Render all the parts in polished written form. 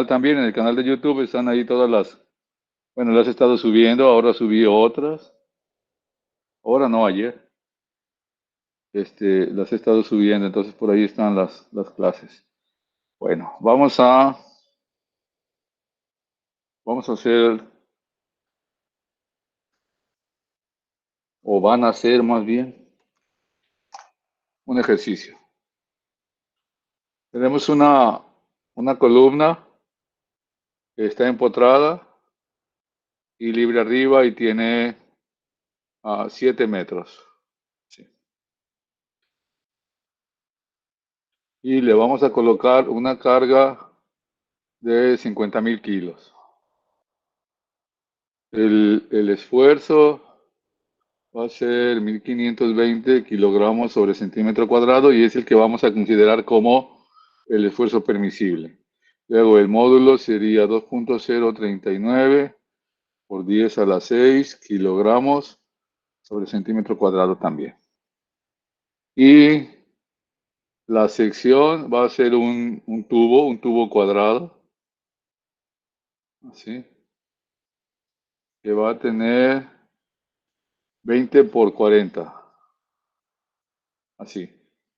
también, en el canal de YouTube están ahí todas bueno, las he estado subiendo, ahora subí otras, ahora no, ayer, las he estado subiendo, entonces por ahí están las clases. Bueno, vamos a hacer, o van a hacer más bien, un ejercicio. Tenemos una columna que está empotrada y libre arriba y tiene 7 metros. Sí. Y le vamos a colocar una carga de 50.000 kilos. El esfuerzo va a ser 1520 kilogramos sobre centímetro cuadrado y es el que vamos a considerar como el esfuerzo permisible. Luego el módulo sería 2.039 por 10 a la 6 kilogramos sobre centímetro cuadrado también. Y la sección va a ser un tubo cuadrado, así, que va a tener 20 por 40, así.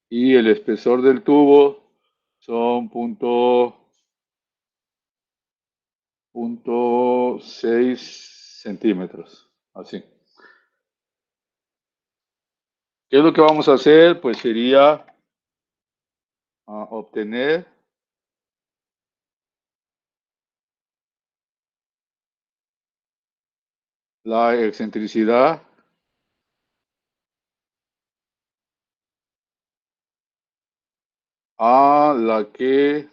Y el espesor del tubo son punto 6 centímetros, así. ¿Qué es lo que vamos a hacer? Pues sería obtener la excentricidad a la que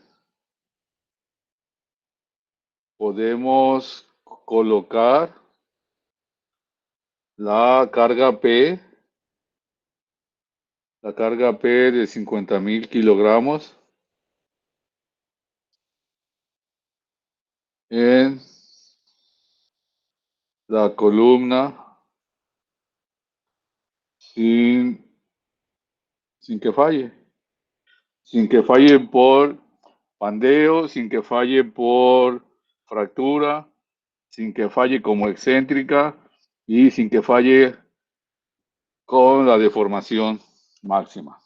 podemos colocar la carga P de 50.000 kilogramos en la columna sin, sin que falle, sin que falle por pandeo, sin que falle por fractura, sin que falle como excéntrica y sin que falle con la deformación máxima.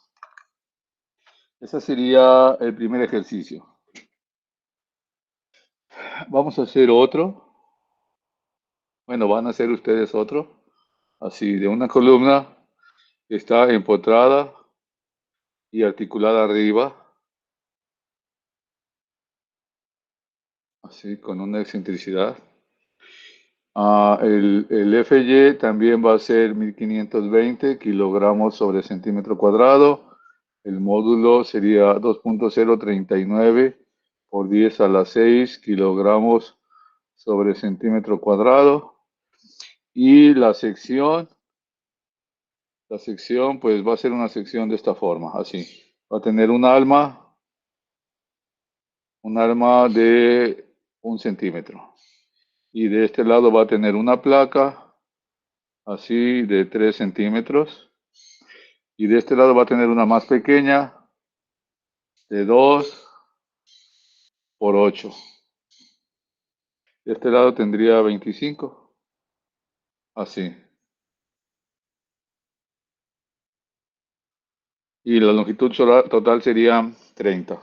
Ese sería el primer ejercicio. Vamos a hacer otro. Bueno, van a hacer ustedes otro. Así, de una columna que está empotrada y articulada arriba. Así, con una excentricidad. El FY también va a ser 1520 kilogramos sobre centímetro cuadrado. El módulo sería 2.039 por 10 a la 6 kilogramos sobre centímetro cuadrado. Y la sección pues va a ser una sección de esta forma, así. Va a tener un arma de 1 centímetro. Y de este lado va a tener una placa así de 3 centímetros. Y de este lado va a tener una más pequeña de 2 por 8. De este lado tendría 25. Así. Y la longitud total sería 30.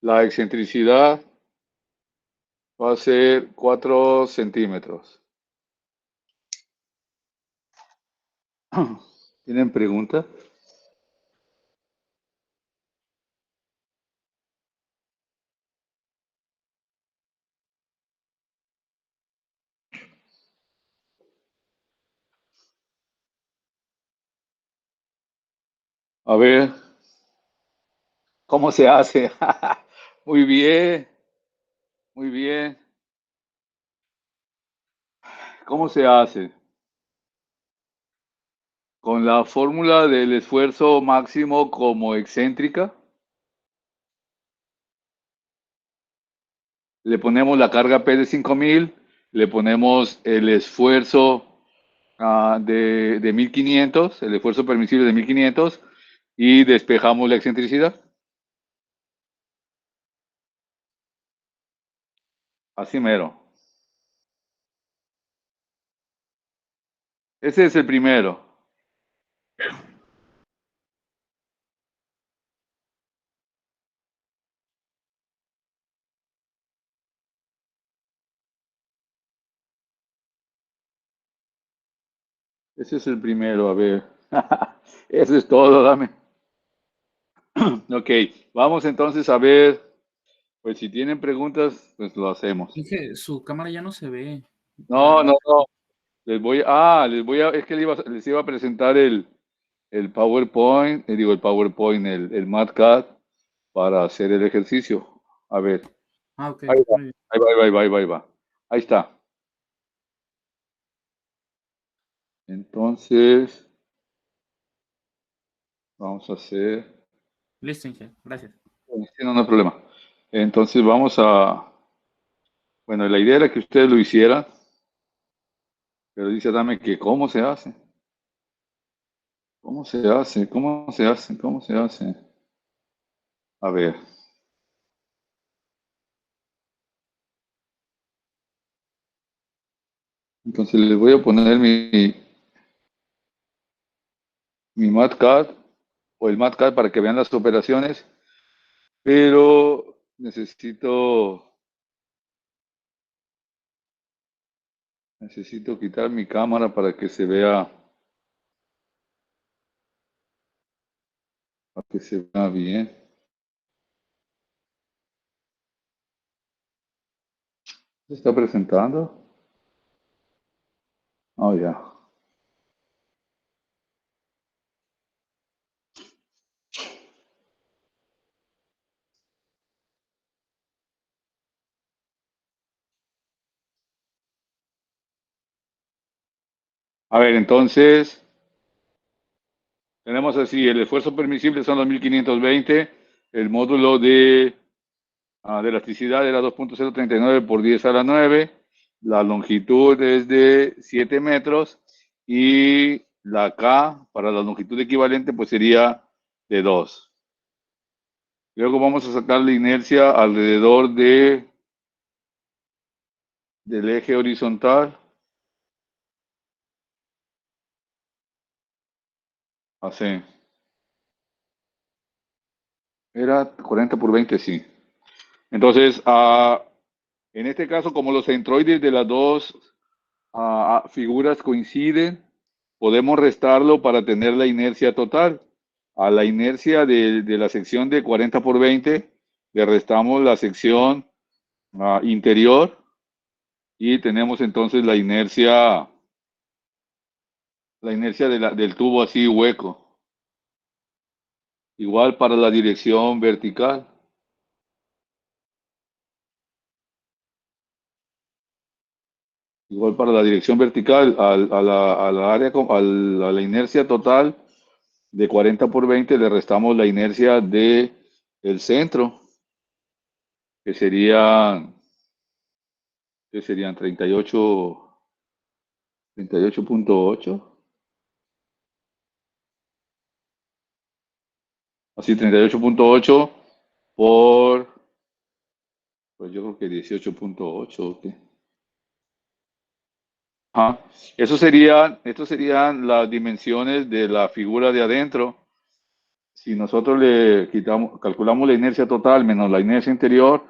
La excentricidad va a ser 4 centímetros. ¿Tienen preguntas? A ver, ¿cómo se hace? Muy bien, muy bien. ¿Cómo se hace? Con la fórmula del esfuerzo máximo como excéntrica, le ponemos la carga P de 5.000, le ponemos el esfuerzo de 1.500, el esfuerzo permisible de 1.500 y despejamos la excentricidad. Así mero. Ese es el primero. Ese es el primero, a ver. Eso es todo, dame. Ok, vamos entonces a ver, pues si tienen preguntas, pues lo hacemos. Dije, su cámara ya no se ve. No, no, no. Es que les iba a presentar el PowerPoint, el PowerPoint, el MatCat para hacer el ejercicio. A ver, Ok, ahí va, muy bien. ahí va, ahí va, ahí va, ahí va. Ahí está. Entonces, vamos a hacer, Listo, Inge, gracias. sí, no, no hay problema. Entonces bueno, la idea era que ustedes lo hicieran, pero dice, dame que cómo se hace, cómo se hace, cómo se hace, cómo se hace. A ver, entonces les voy a poner mi MatCat o el MatCat para que vean las operaciones, pero necesito quitar mi cámara para que se vea bien. ¿Se está presentando? Oh, ya. A ver, entonces, tenemos así, el esfuerzo permisible son los 1520, el módulo de elasticidad era 2.039 por 10 a la 9, la longitud es de 7 metros y la K para la longitud equivalente pues sería de 2. Luego vamos a sacar la inercia alrededor del eje horizontal. Así. Era 40 por 20, sí. Entonces, en este caso, como los centroides de las dos figuras coinciden, podemos restarlo para tener la inercia total. A la inercia de la sección de 40 por 20 le restamos la sección interior y tenemos entonces la inercia del tubo así hueco. Igual para la dirección vertical. Igual para la dirección vertical, a la inercia total de 40 por 20 le restamos la inercia de el centro, que serían, que serían 38.8, así 38.8 por, pues yo creo que 18.8. ¿Ok? Ajá. Estos serían las dimensiones de la figura de adentro. Si nosotros le quitamos, calculamos la inercia total menos la inercia interior,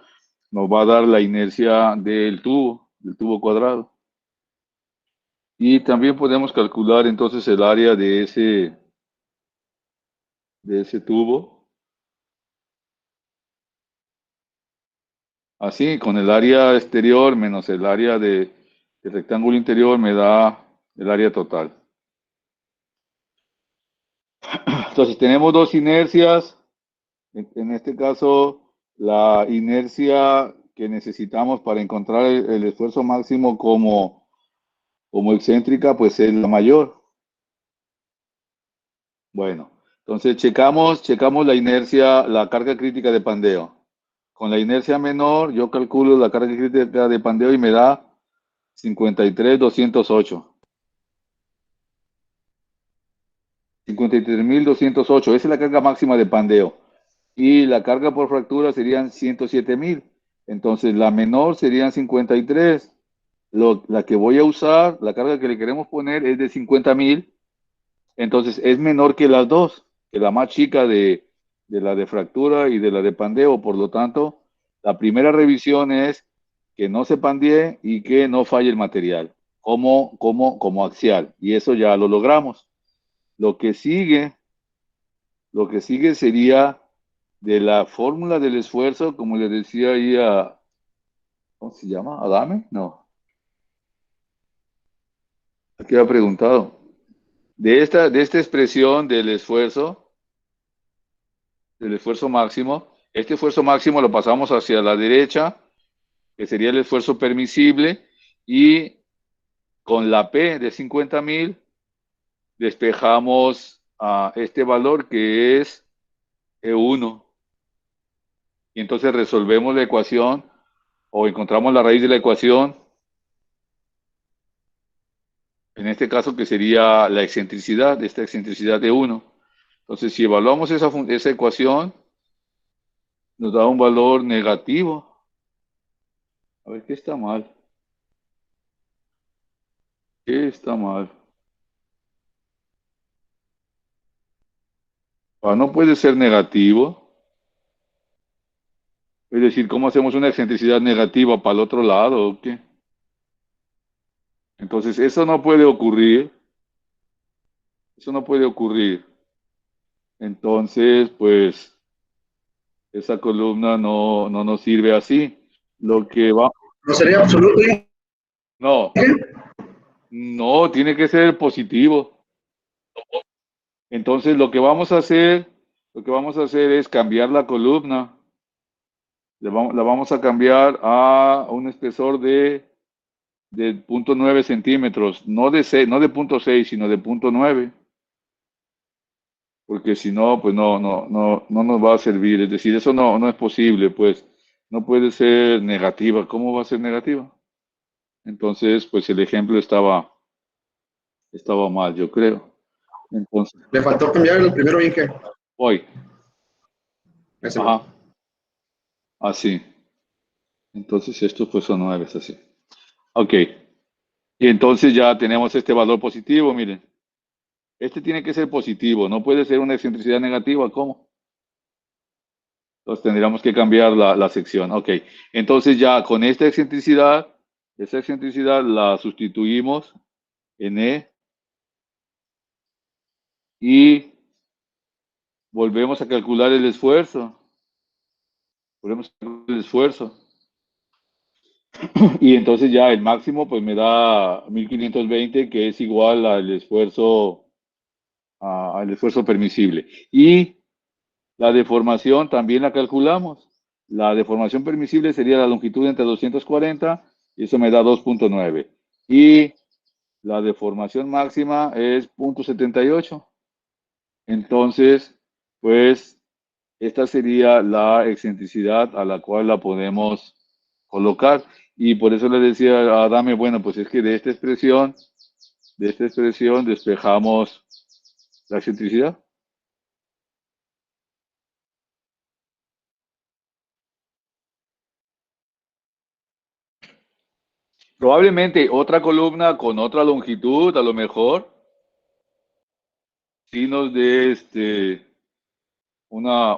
nos va a dar la inercia del tubo cuadrado. Y también podemos calcular entonces el área de ese tubo. Así, con el área exterior menos el área del rectángulo interior me da el área total. Entonces tenemos dos inercias. En este caso, la inercia que necesitamos para encontrar el esfuerzo máximo como excéntrica, pues es la mayor. Bueno, entonces checamos la inercia, la carga crítica de pandeo. Con la inercia menor, yo calculo la carga crítica de pandeo y me da 53.208. 53.208, esa es la carga máxima de pandeo. Y la carga por fractura serían 107.000. Entonces, la menor serían 53. La que voy a usar, la carga que le queremos poner es de 50.000. Entonces, es menor que las dos, que la más chica de la de fractura y de la de pandeo. Por lo tanto, la primera revisión es que no se pandee y que no falle el material, como axial. Y eso ya lo logramos. Lo que sigue, lo que sigue sería de la fórmula del esfuerzo, como le decía ahí a, ¿cómo se llama? ¿Adame? No, aquí ha preguntado. De esta expresión del esfuerzo máximo, este esfuerzo máximo lo pasamos hacia la derecha, que sería el esfuerzo permisible, y con la P de 50.000 despejamos a este valor que es E1. Y entonces resolvemos la ecuación o encontramos la raíz de la ecuación, en este caso que sería la excentricidad, esta excentricidad de 1. Entonces, si evaluamos esa ecuación, nos da un valor negativo. A ver, ¿qué está mal? ¿Qué está mal? Ah, no puede ser negativo. Es decir, ¿cómo hacemos una excentricidad negativa para el otro lado o qué? Entonces, eso no puede ocurrir. Eso no puede ocurrir. Entonces, pues, esa columna no nos sirve así. Lo que va... ¿No sería absoluto? No, no, tiene que ser positivo. Entonces, lo que vamos a hacer es cambiar la columna. La vamos a cambiar a un espesor de 0.9 centímetros, no de 0.6, sino de 0.9, porque si no, pues no nos va a servir. Es decir, eso no es posible, pues no puede ser negativa. ¿Cómo va a ser negativa? Entonces, pues el ejemplo estaba mal, yo creo. Entonces, Le faltó cambiar el primero, Inge. voy. Ese no. Ajá, así. Entonces, esto pues son 9, así. Ok. Y entonces ya tenemos este valor positivo, miren. Este tiene que ser positivo, no puede ser una excentricidad negativa. ¿Cómo? Entonces tendríamos que cambiar la sección. Ok, entonces ya con esta esa excentricidad la sustituimos en E y volvemos a calcular el esfuerzo. Volvemos a calcular el esfuerzo. Y entonces ya el máximo pues me da 1520, que es igual al esfuerzo permisible. Y la deformación también la calculamos. La deformación permisible sería la longitud entre 240 y eso me da 2.9. Y la deformación máxima es 0.78. Entonces, pues, esta sería la excentricidad a la cual la podemos colocar. Y por eso le decía a Adame, bueno, pues es que de esta expresión despejamos la excentricidad. Probablemente otra columna con otra longitud, a lo mejor, sí nos dé una,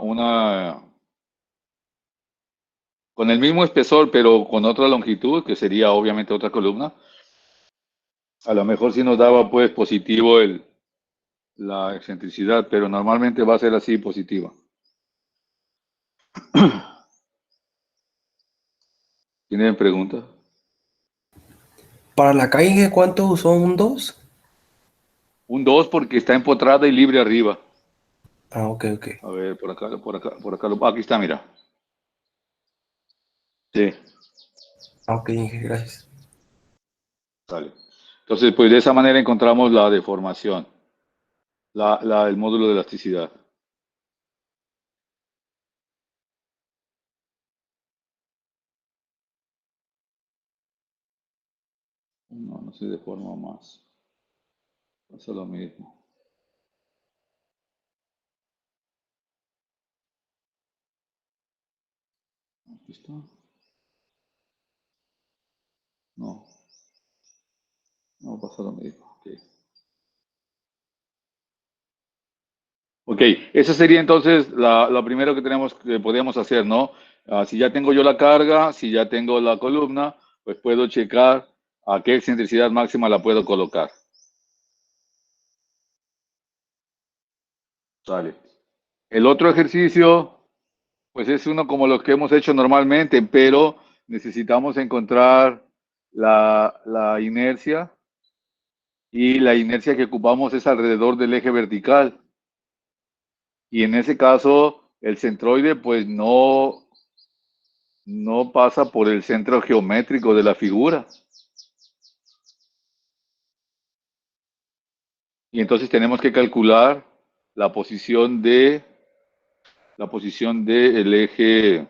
con el mismo espesor, pero con otra longitud, que sería obviamente otra columna. A lo mejor sí nos daba pues positivo la excentricidad, pero normalmente va a ser así positiva. ¿Tienen preguntas? Para la calle, ¿cuántos son? ¿Un 2? Un 2 porque está empotrada y libre arriba. Ah, ok, ok. A ver, por acá, aquí está, mira. Sí, Ah, ok, Inge, gracias. sale. Entonces, pues de esa manera encontramos la deformación, el módulo de elasticidad. No se deforma más. Pasa lo mismo. Aquí está. No, no pasa lo mismo. Ok. Ok, eso sería entonces lo primero que podríamos hacer, ¿no? Si ya tengo yo la carga, si ya tengo la columna, pues puedo checar a qué excentricidad máxima la puedo colocar. Sale. El otro ejercicio, pues es uno como los que hemos hecho normalmente, pero necesitamos encontrar la inercia, y la inercia que ocupamos es alrededor del eje vertical. Y en ese caso, el centroide pues no pasa por el centro geométrico de la figura. Y entonces tenemos que calcular la posición del eje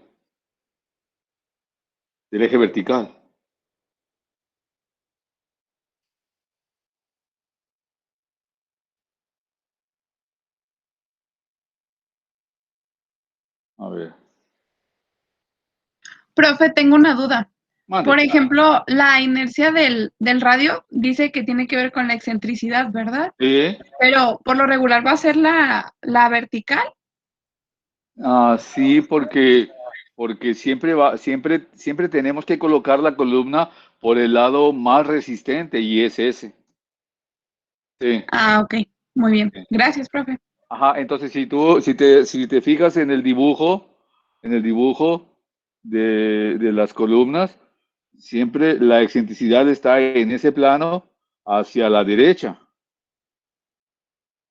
vertical. A ver. Profe, tengo una duda. Mande. Por ejemplo, la inercia del radio dice que tiene que ver con la excentricidad, ¿verdad? Sí. Pero por lo regular va a ser la vertical. Sí, porque siempre tenemos que colocar la columna por el lado más resistente, y es ese. Sí. Ah, ok. Muy bien. Gracias, profe. Ajá, entonces si te fijas en el dibujo de las columnas, siempre la excentricidad está en ese plano hacia la derecha.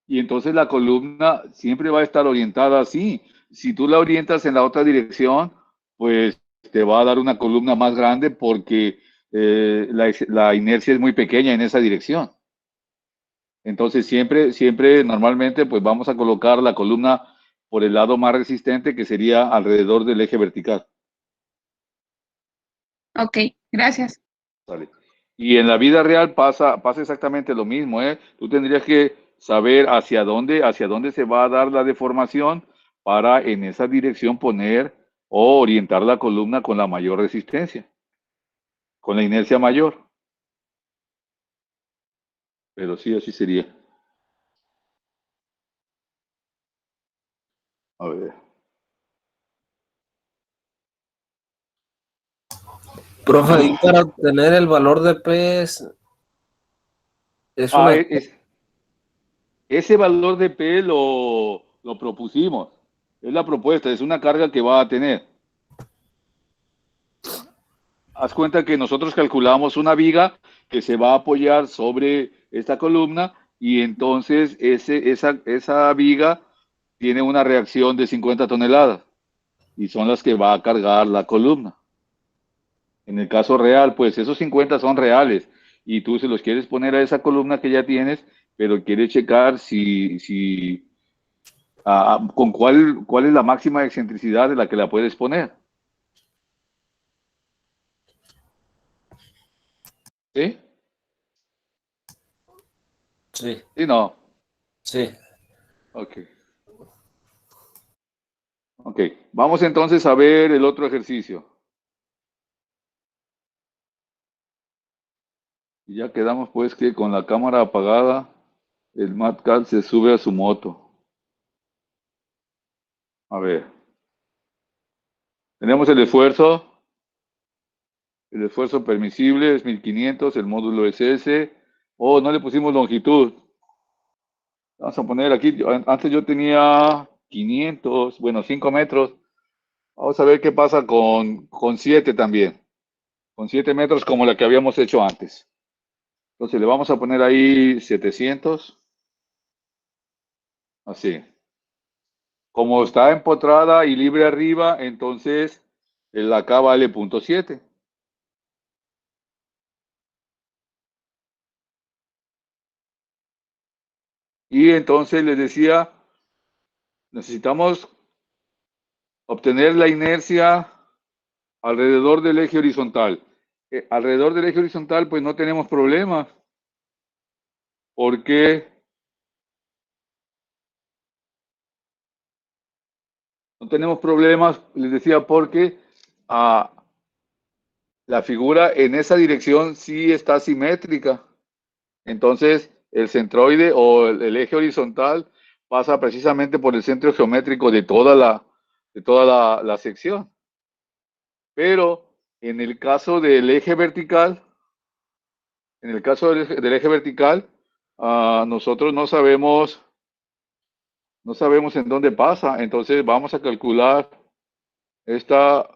Y entonces la columna siempre va a estar orientada así. Si tú la orientas en la otra dirección, pues te va a dar una columna más grande porque la inercia es muy pequeña en esa dirección. Entonces siempre normalmente pues vamos a colocar la columna por el lado más resistente, que sería alrededor del eje vertical. Ok, gracias. ¿Vale? Y en la vida real pasa exactamente lo mismo, ¿eh? Tú tendrías que saber hacia dónde se va a dar la deformación para en esa dirección poner o orientar la columna con la mayor resistencia, con la inercia mayor. Pero sí, así sería. A ver. Profe, y para obtener el valor de P es una... Ese valor de P lo propusimos. Es la propuesta, es una carga que va a tener. Haz cuenta que nosotros calculamos una viga que se va a apoyar sobre esta columna, y entonces esa viga tiene una reacción de 50 toneladas y son las que va a cargar la columna. En el caso real, pues esos 50 son reales y tú se los quieres poner a esa columna que ya tienes, pero quieres checar con cuál es la máxima excentricidad de la que la puedes poner. ¿Sí? Sí. ¿Sí, no? Sí. Ok. Ok. Vamos entonces a ver el otro ejercicio. Y ya quedamos pues que con la cámara apagada, el Mad Cat se sube a su moto. A ver. Tenemos el esfuerzo. El esfuerzo permisible es 1500, el módulo es ese. Oh, no le pusimos longitud. Vamos a poner aquí, antes yo tenía 500, bueno, 5 metros. Vamos a ver qué pasa con 7 también. Con 7 metros como la que habíamos hecho antes. Entonces le vamos a poner ahí 700. Así. Como está empotrada y libre arriba, entonces acá vale 0.7. Y entonces les decía, necesitamos obtener la inercia alrededor del eje horizontal. Alrededor del eje horizontal, pues no tenemos problemas. Porque no tenemos problemas, les decía, porque la figura en esa dirección sí está simétrica. Entonces, el centroide o el eje horizontal pasa precisamente por el centro geométrico de toda la sección. Pero en el caso del eje vertical, nosotros no sabemos en dónde pasa. Entonces vamos a calcular esta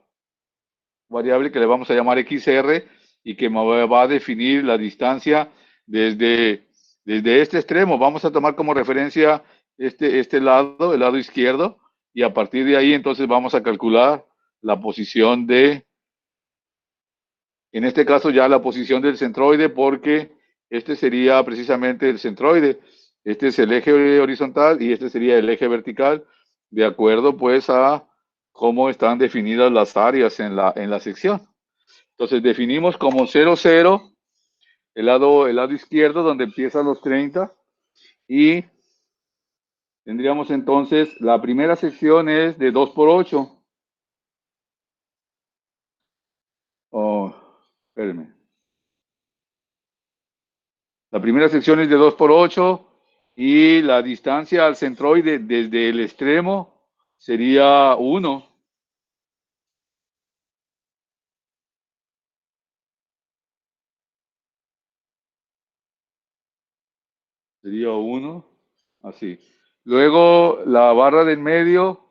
variable que le vamos a llamar XR y que me va a definir la distancia desde este extremo. Vamos a tomar como referencia este lado, el lado izquierdo, y a partir de ahí entonces vamos a calcular la posición en este caso ya la posición del centroide, porque este sería precisamente el centroide. Este es el eje horizontal y este sería el eje vertical, de acuerdo pues a cómo están definidas las áreas en la sección. Entonces definimos como 0, 0 el lado izquierdo donde empiezan los 30 y tendríamos entonces la primera sección es de 2 por 8. Espérenme. La primera sección es de 2 por 8 y la distancia al centroide desde el extremo sería 1. Sería 1, así. Luego la barra del medio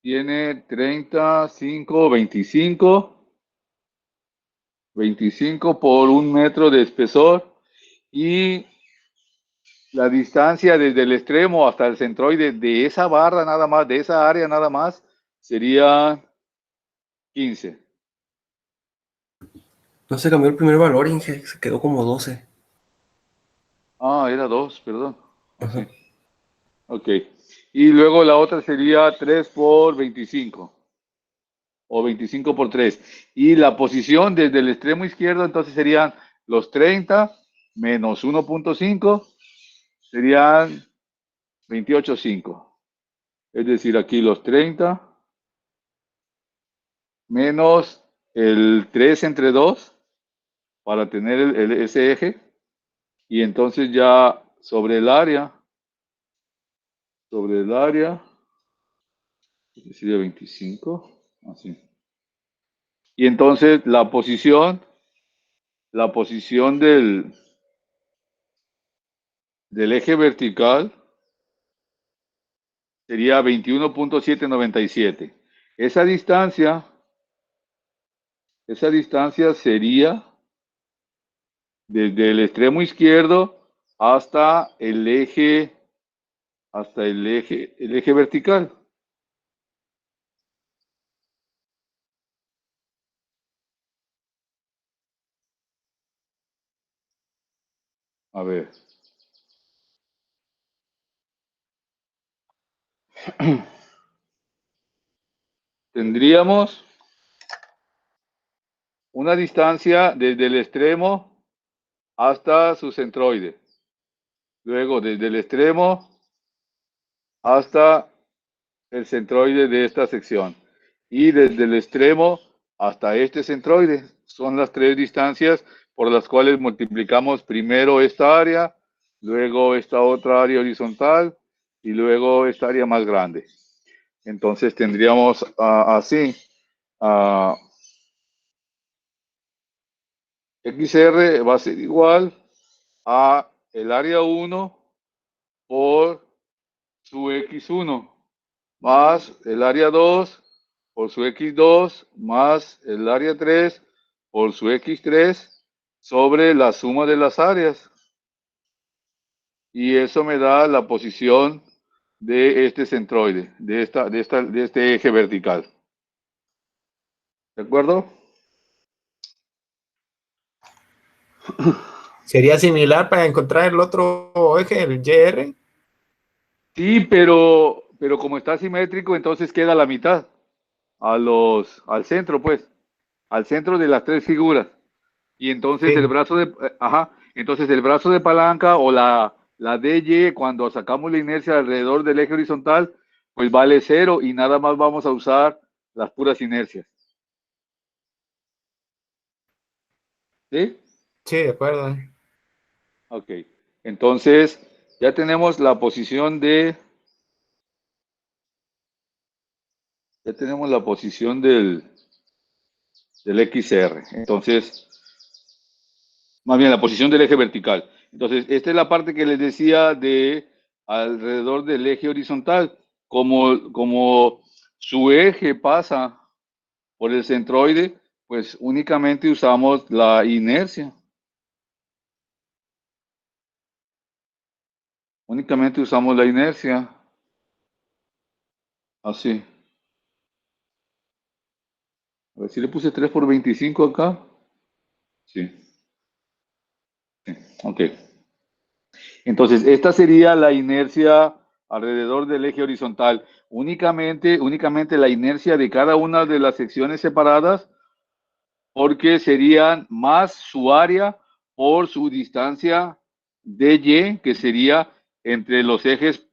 tiene 35, 25 por 1 metro de espesor y la distancia desde el extremo hasta el centroide de esa barra nada más, de esa área nada más, sería 15. No se cambió el primer valor, Inge, se quedó como 12. Ah, era 2, perdón. Ajá. Sí. Ok. Y luego la otra sería 3 por 25. O 25 por 3. Y la posición desde el extremo izquierdo, entonces serían los 30 menos 1.5, serían 28.5. Es decir, aquí los 30 menos el 3 entre 2 para tener ese eje. Y entonces ya sobre el área, sería 25, así. Y entonces la posición del eje vertical sería 21.797. Esa distancia sería desde el extremo izquierdo hasta el eje vertical. A ver. Tendríamos una distancia desde el extremo hasta su centroide. Luego desde el extremo hasta el centroide de esta sección. Y desde el extremo hasta este centroide. Son las 3 distancias por las cuales multiplicamos primero esta área, luego esta otra área horizontal y luego esta área más grande. Entonces tendríamos así. XR va a ser igual a el área 1 por su X1 más el área 2 por su X2 más el área 3 por su X3 sobre la suma de las áreas. Y eso me da la posición de este centroide, de este eje vertical. ¿De acuerdo? ¿Sería similar para encontrar el otro eje, el YR? Sí, pero como está simétrico, entonces queda la mitad al centro, pues, al centro de las 3 figuras. Y entonces Sí. el brazo de palanca o la DY, cuando sacamos la inercia alrededor del eje horizontal, pues vale 0 y nada más vamos a usar las puras inercias. ¿Sí? Sí, de acuerdo. Ok. Entonces, ya tenemos la posición de... Ya tenemos la posición del XR. Entonces, más bien la posición del eje vertical. Entonces, esta es la parte que les decía de alrededor del eje horizontal. Como su eje pasa por el centroide, pues únicamente usamos la inercia. Únicamente usamos la inercia. Así. A ver si le puse 3 por 25 acá. Sí. Sí. Ok. Entonces, esta sería la inercia alrededor del eje horizontal. Únicamente la inercia de cada una de las secciones separadas, porque serían más su área por su distancia dy, que sería entre los ejes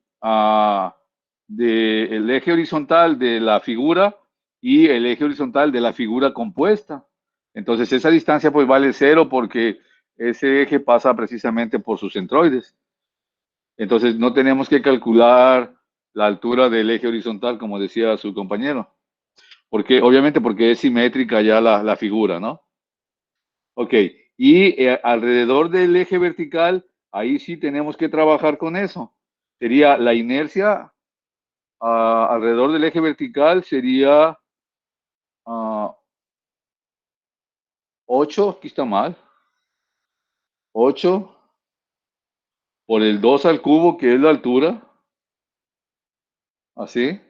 del eje horizontal de la figura y el eje horizontal de la figura compuesta. Entonces, esa distancia pues vale 0 porque ese eje pasa precisamente por sus centroides. Entonces no tenemos que calcular la altura del eje horizontal, como decía su compañero. Obviamente porque es simétrica ya la figura, ¿no? Ok, y alrededor del eje vertical, ahí sí tenemos que trabajar con eso. Sería la inercia alrededor del eje vertical, sería 8, aquí está mal, 8 por el 2 al cubo, que es la altura, así,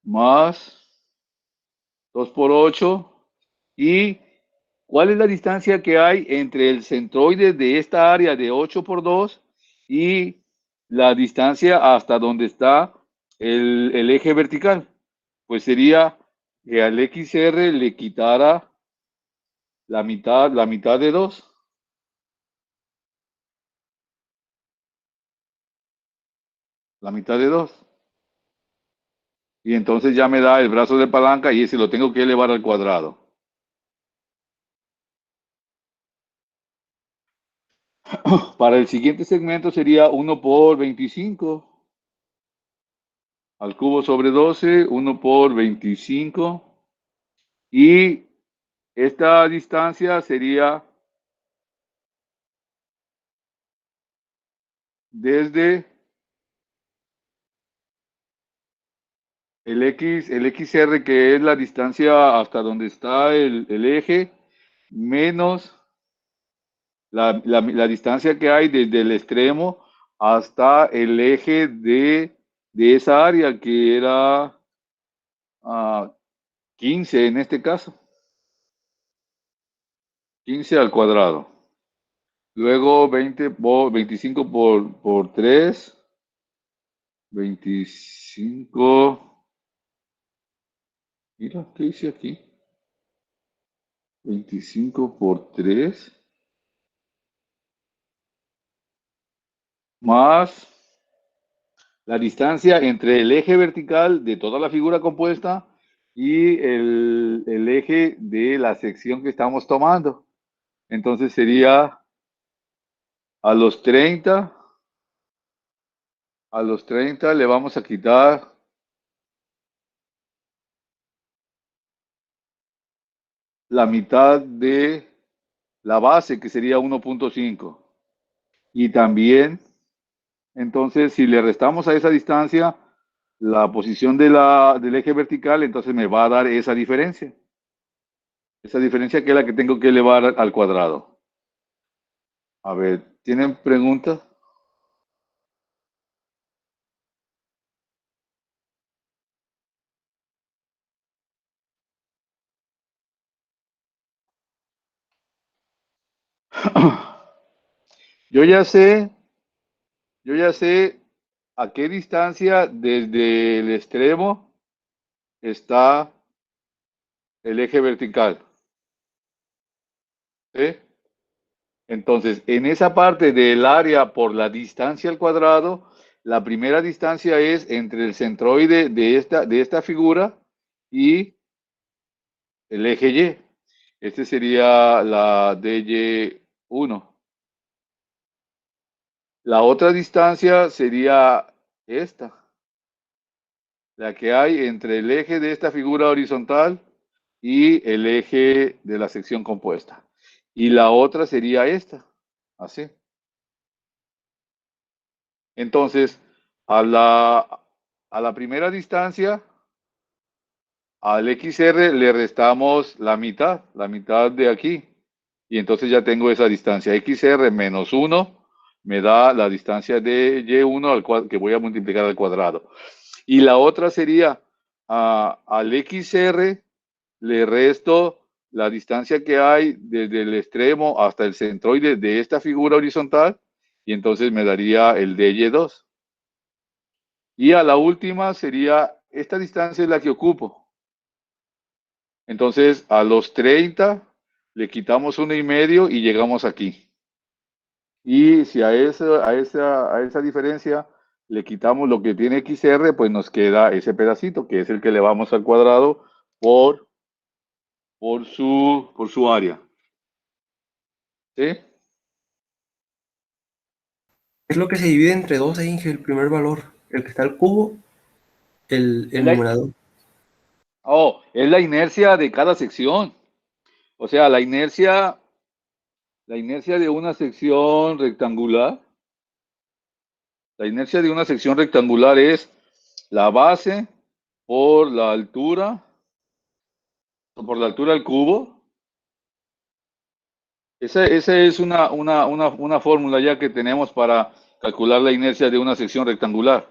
más 2 por 8. ¿Y cuál es la distancia que hay entre el centroide de esta área de 8 por 2 y la distancia hasta donde está el eje vertical? Pues sería que al XR le quitara la mitad de 2. La mitad de 2. Y entonces ya me da el brazo de palanca y ese lo tengo que elevar al cuadrado. Para el siguiente segmento sería 1 por 25 al cubo sobre 12, 1 por 25. Y esta distancia sería desde el XR, que es la distancia hasta donde está el eje, menos la distancia que hay desde el extremo hasta el eje de esa área, que era 15 en este caso. 15 al cuadrado. Luego 25 por 3. 25. Mira, ¿qué hice aquí? 25 por 3. Más la distancia entre el eje vertical de toda la figura compuesta y el eje de la sección que estamos tomando. Entonces sería a los 30 le vamos a quitar la mitad de la base, que sería 1.5. Y también, entonces, si le restamos a esa distancia la posición del eje vertical, entonces me va a dar esa diferencia. Esa diferencia que es la que tengo que elevar al cuadrado. A ver, ¿tienen preguntas? Yo ya sé a qué distancia desde el extremo está el eje vertical. ¿Sí? Entonces, en esa parte del área por la distancia al cuadrado, la primera distancia es entre el centroide de esta figura y el eje Y. Este sería la DY1. La otra distancia sería esta, la que hay entre el eje de esta figura horizontal y el eje de la sección compuesta. Y la otra sería esta, así. Entonces, a la primera distancia, al XR le restamos la mitad de aquí. Y entonces ya tengo esa distancia. XR menos 1 me da la distancia de Y1 al cual, que voy a multiplicar al cuadrado. Y la otra sería al XR le resto la distancia que hay desde el extremo hasta el centroide de esta figura horizontal y entonces me daría el DY2. Y a la última sería, esta distancia es la que ocupo. Entonces a los 30 le quitamos 1,5 y llegamos aquí. Y si a esa diferencia le quitamos lo que tiene XR, pues nos queda ese pedacito, que es el que le vamos al cuadrado por su área. ¿Sí? Es lo que se divide entre dos, Inge, el primer valor. El que está al cubo, el numerador. Oh, es la inercia de cada sección. O sea, la inercia de una sección rectangular. La inercia de una sección rectangular es la base por la altura del cubo. Esa es una fórmula ya que tenemos para calcular la inercia de una sección rectangular.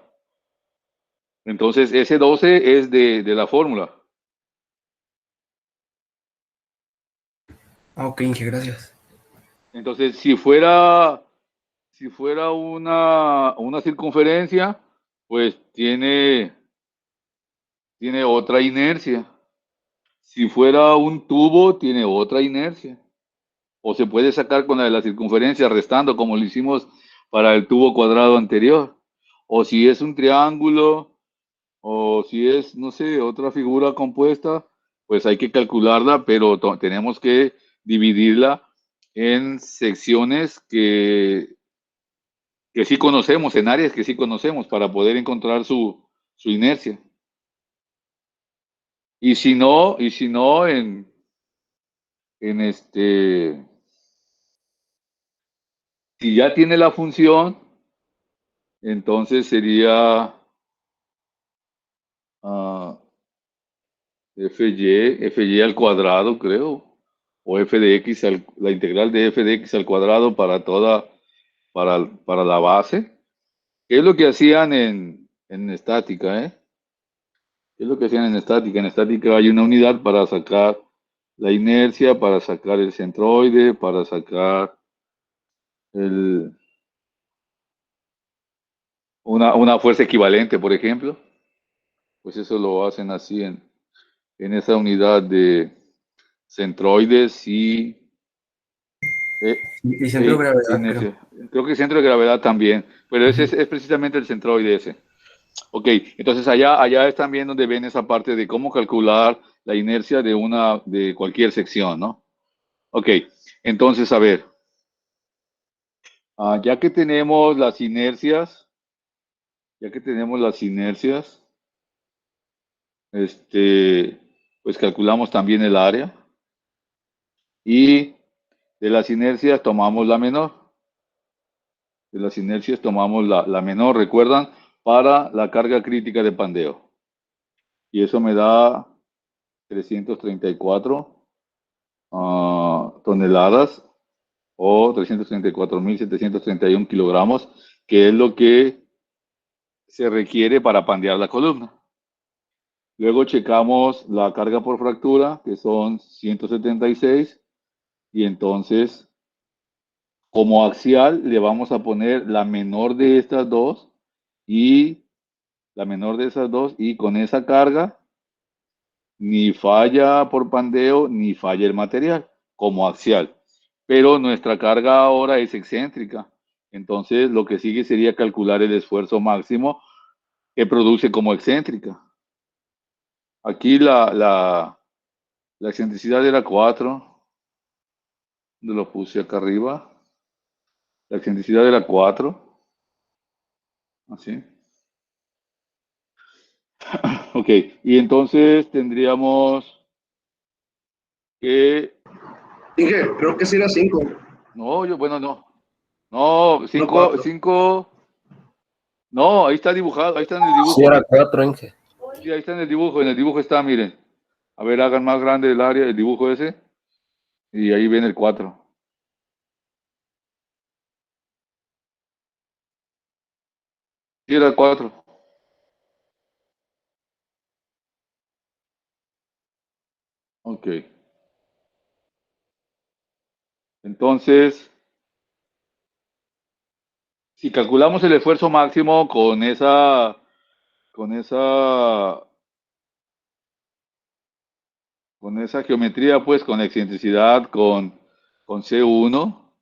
Entonces, ese 12 es de la fórmula. Ok, Inge, gracias. Entonces, si fuera una circunferencia, pues tiene otra inercia. Si fuera un tubo, tiene otra inercia. O se puede sacar con la de la circunferencia restando, como lo hicimos para el tubo cuadrado anterior. O si es un triángulo, o si es, no sé, otra figura compuesta, pues hay que calcularla, pero tenemos que dividirla en secciones que sí conocemos, en áreas que sí conocemos, para poder encontrar su inercia. Y si no, en si ya tiene la función, entonces sería FY al cuadrado, creo, o f de x, la integral de f de x al cuadrado para la base. ¿Qué es lo que hacían en estática, ¿Qué es lo que hacían en estática? En estática hay una unidad para sacar la inercia, para sacar el centroide, para sacar una fuerza equivalente, por ejemplo. Pues eso lo hacen así en esa unidad de centroides y Y centro de gravedad, inercia. Creo que centro de gravedad también, pero ese es precisamente el centroide ese. Ok, entonces allá es también donde ven esa parte de cómo calcular la inercia de cualquier sección, ¿no? Ok, entonces a ver, ya que tenemos las inercias, pues calculamos también el área y de las inercias tomamos la menor. De las inercias tomamos la menor, ¿recuerdan? Para la carga crítica de pandeo. Y eso me da 334 toneladas o 334.731 kilogramos, que es lo que se requiere para pandear la columna. Luego checamos la carga por fractura, que son 176, y entonces, como axial, le vamos a poner la menor de estas dos, y con esa carga, ni falla por pandeo, ni falla el material, como axial. Pero nuestra carga ahora es excéntrica. Entonces, lo que sigue sería calcular el esfuerzo máximo que produce como excéntrica. Aquí la excentricidad era 4, Lo puse acá arriba. La excentricidad era 4. Así. Ok, y entonces tendríamos que... Inge, creo que sí era 5. No, bueno, no. No, No, 5, 4. 5... No, ahí está dibujado, ahí está en el dibujo. Sí, era 4, Inge. Sí, ahí está en el dibujo está, miren. A ver, hagan más grande el área, el dibujo ese, y ahí viene el 4. Sí, era 4. Ok. Entonces, si calculamos el esfuerzo máximo con esa geometría, pues con la excentricidad, con C1,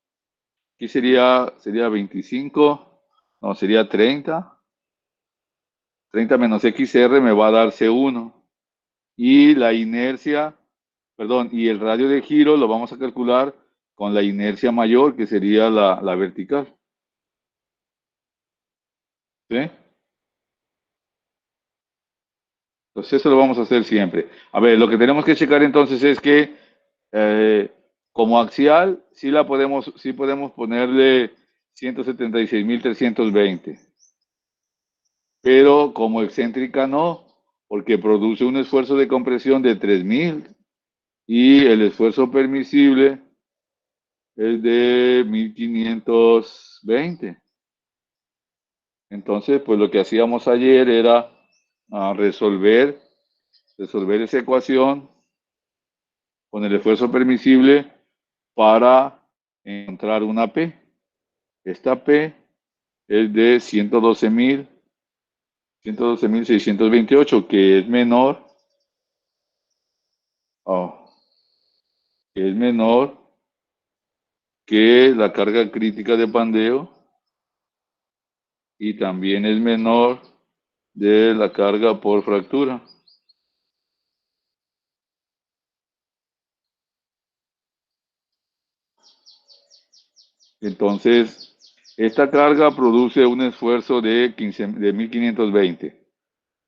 aquí sería 25, no, sería 30. 30 menos XR me va a dar C1. Y la inercia, perdón, y el radio de giro lo vamos a calcular con la inercia mayor, que sería la vertical. ¿Sí? Entonces eso lo vamos a hacer siempre. A ver, lo que tenemos que checar entonces es que como axial sí podemos ponerle 176.320. Pero como excéntrica no, porque produce un esfuerzo de compresión de 3.000 y el esfuerzo permisible es de 1.520. Entonces, pues lo que hacíamos ayer era resolver esa ecuación con el esfuerzo permisible para encontrar una P. Esta P es de 112.628, que es menor, que la carga crítica de pandeo y también es menor de la carga por fractura. Entonces, esta carga produce un esfuerzo de 1.520.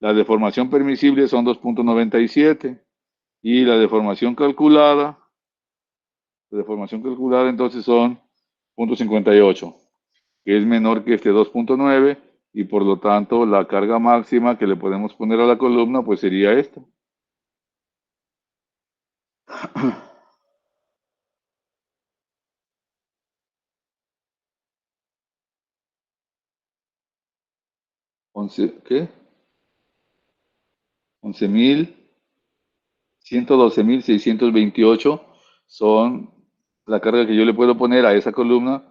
La deformación permisible son 2.97 y la deformación calculada entonces son 0.58, que es menor que este 2.9 y por lo tanto la carga máxima que le podemos poner a la columna pues sería esta. ¿Qué? 112.628 son la carga que yo le puedo poner a esa columna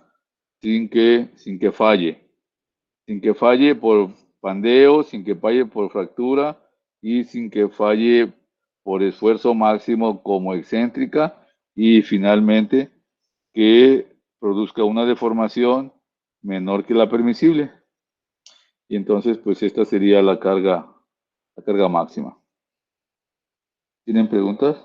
sin que falle. Sin que falle por pandeo, sin que falle por fractura y sin que falle por esfuerzo máximo como excéntrica y finalmente que produzca una deformación menor que la permisible. Y entonces pues esta sería la carga máxima. ¿Tienen preguntas?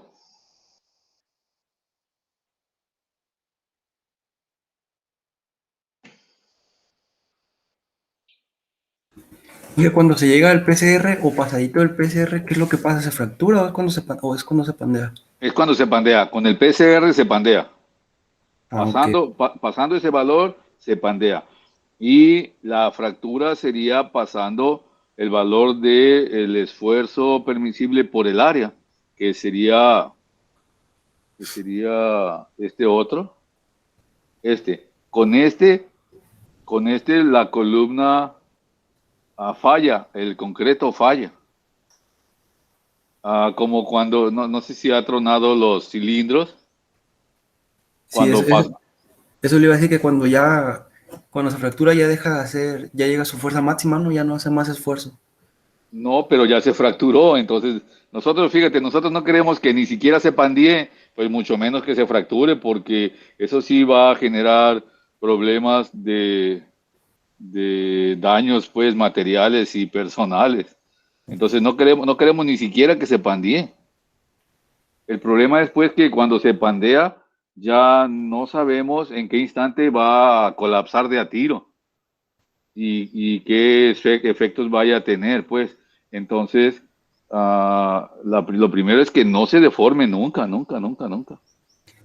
Y cuando se llega al PCR o pasadito del PCR, ¿qué es lo que pasa? ¿Se fractura o es cuando se pandea? Es cuando se pandea. Con el PCR se pandea. Ok. Pasando ese valor, se pandea. Y la fractura sería pasando el valor del esfuerzo permisible por el área, que sería este otro. Con este la columna falla, el concreto falla. Como cuando, no sé si ha tronado los cilindros. Sí, Cuando pasa. eso le iba a decir que cuando se fractura ya deja de hacer, ya llega a su fuerza máxima, ¿no? Ya no hace más esfuerzo. No, pero ya se fracturó, entonces nosotros, fíjate, nosotros no queremos que ni siquiera se pandee, pues mucho menos que se fracture, porque eso sí va a generar problemas de daños, pues, materiales y personales. Entonces no queremos ni siquiera que se pandee. El problema es, pues, que cuando se pandea, ya no sabemos en qué instante va a colapsar de a tiro y qué efectos vaya a tener, pues. Entonces, lo primero es que no se deforme nunca, nunca, nunca, nunca.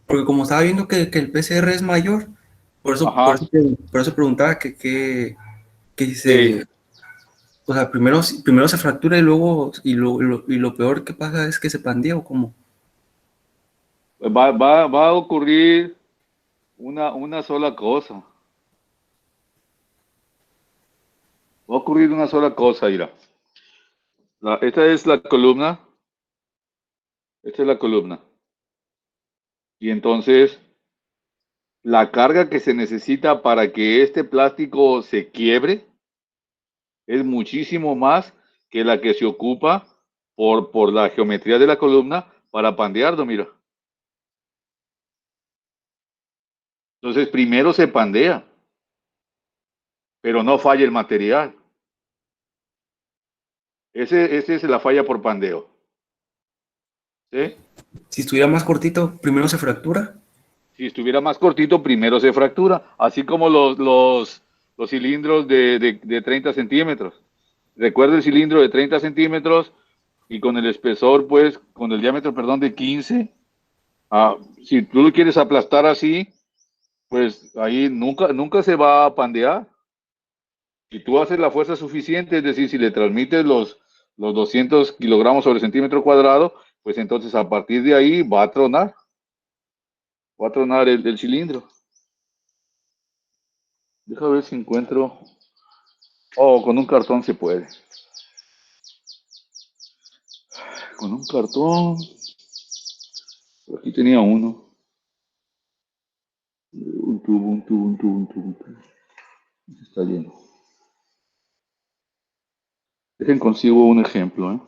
Porque como estaba viendo que el PCR es mayor, Ajá. por eso preguntaba que si Sí. se, o sea, primero se fractura y luego, y lo peor que pasa es que se pandea o cómo. Va a ocurrir una sola cosa. Va a ocurrir una sola cosa, Ira. Esta es la columna. Esta es la columna. Y entonces, la carga que se necesita para que este plástico se quiebre es muchísimo más que la que se ocupa por la geometría de la columna para pandearlo, mira. Entonces, primero se pandea, pero no falla el material. Ese es la falla por pandeo. ¿Sí? Si estuviera más cortito, primero se fractura. Si estuviera más cortito, primero se fractura, así como los cilindros de 30 centímetros. Recuerda el cilindro de 30 centímetros y con el espesor, pues, con el diámetro, perdón, de 15. Si tú lo quieres aplastar así, pues ahí nunca se va a pandear. Si tú haces la fuerza suficiente, es decir, si le transmites los 200 kilogramos sobre centímetro cuadrado, pues entonces a partir de ahí va a tronar el cilindro. Deja ver si encuentro. Oh, con un cartón se puede. Con un cartón. Por aquí tenía uno. Un tubo, un tubo, un tubo, un tubo, un tubo. Está lleno. Dejen consigo un ejemplo, ¿eh?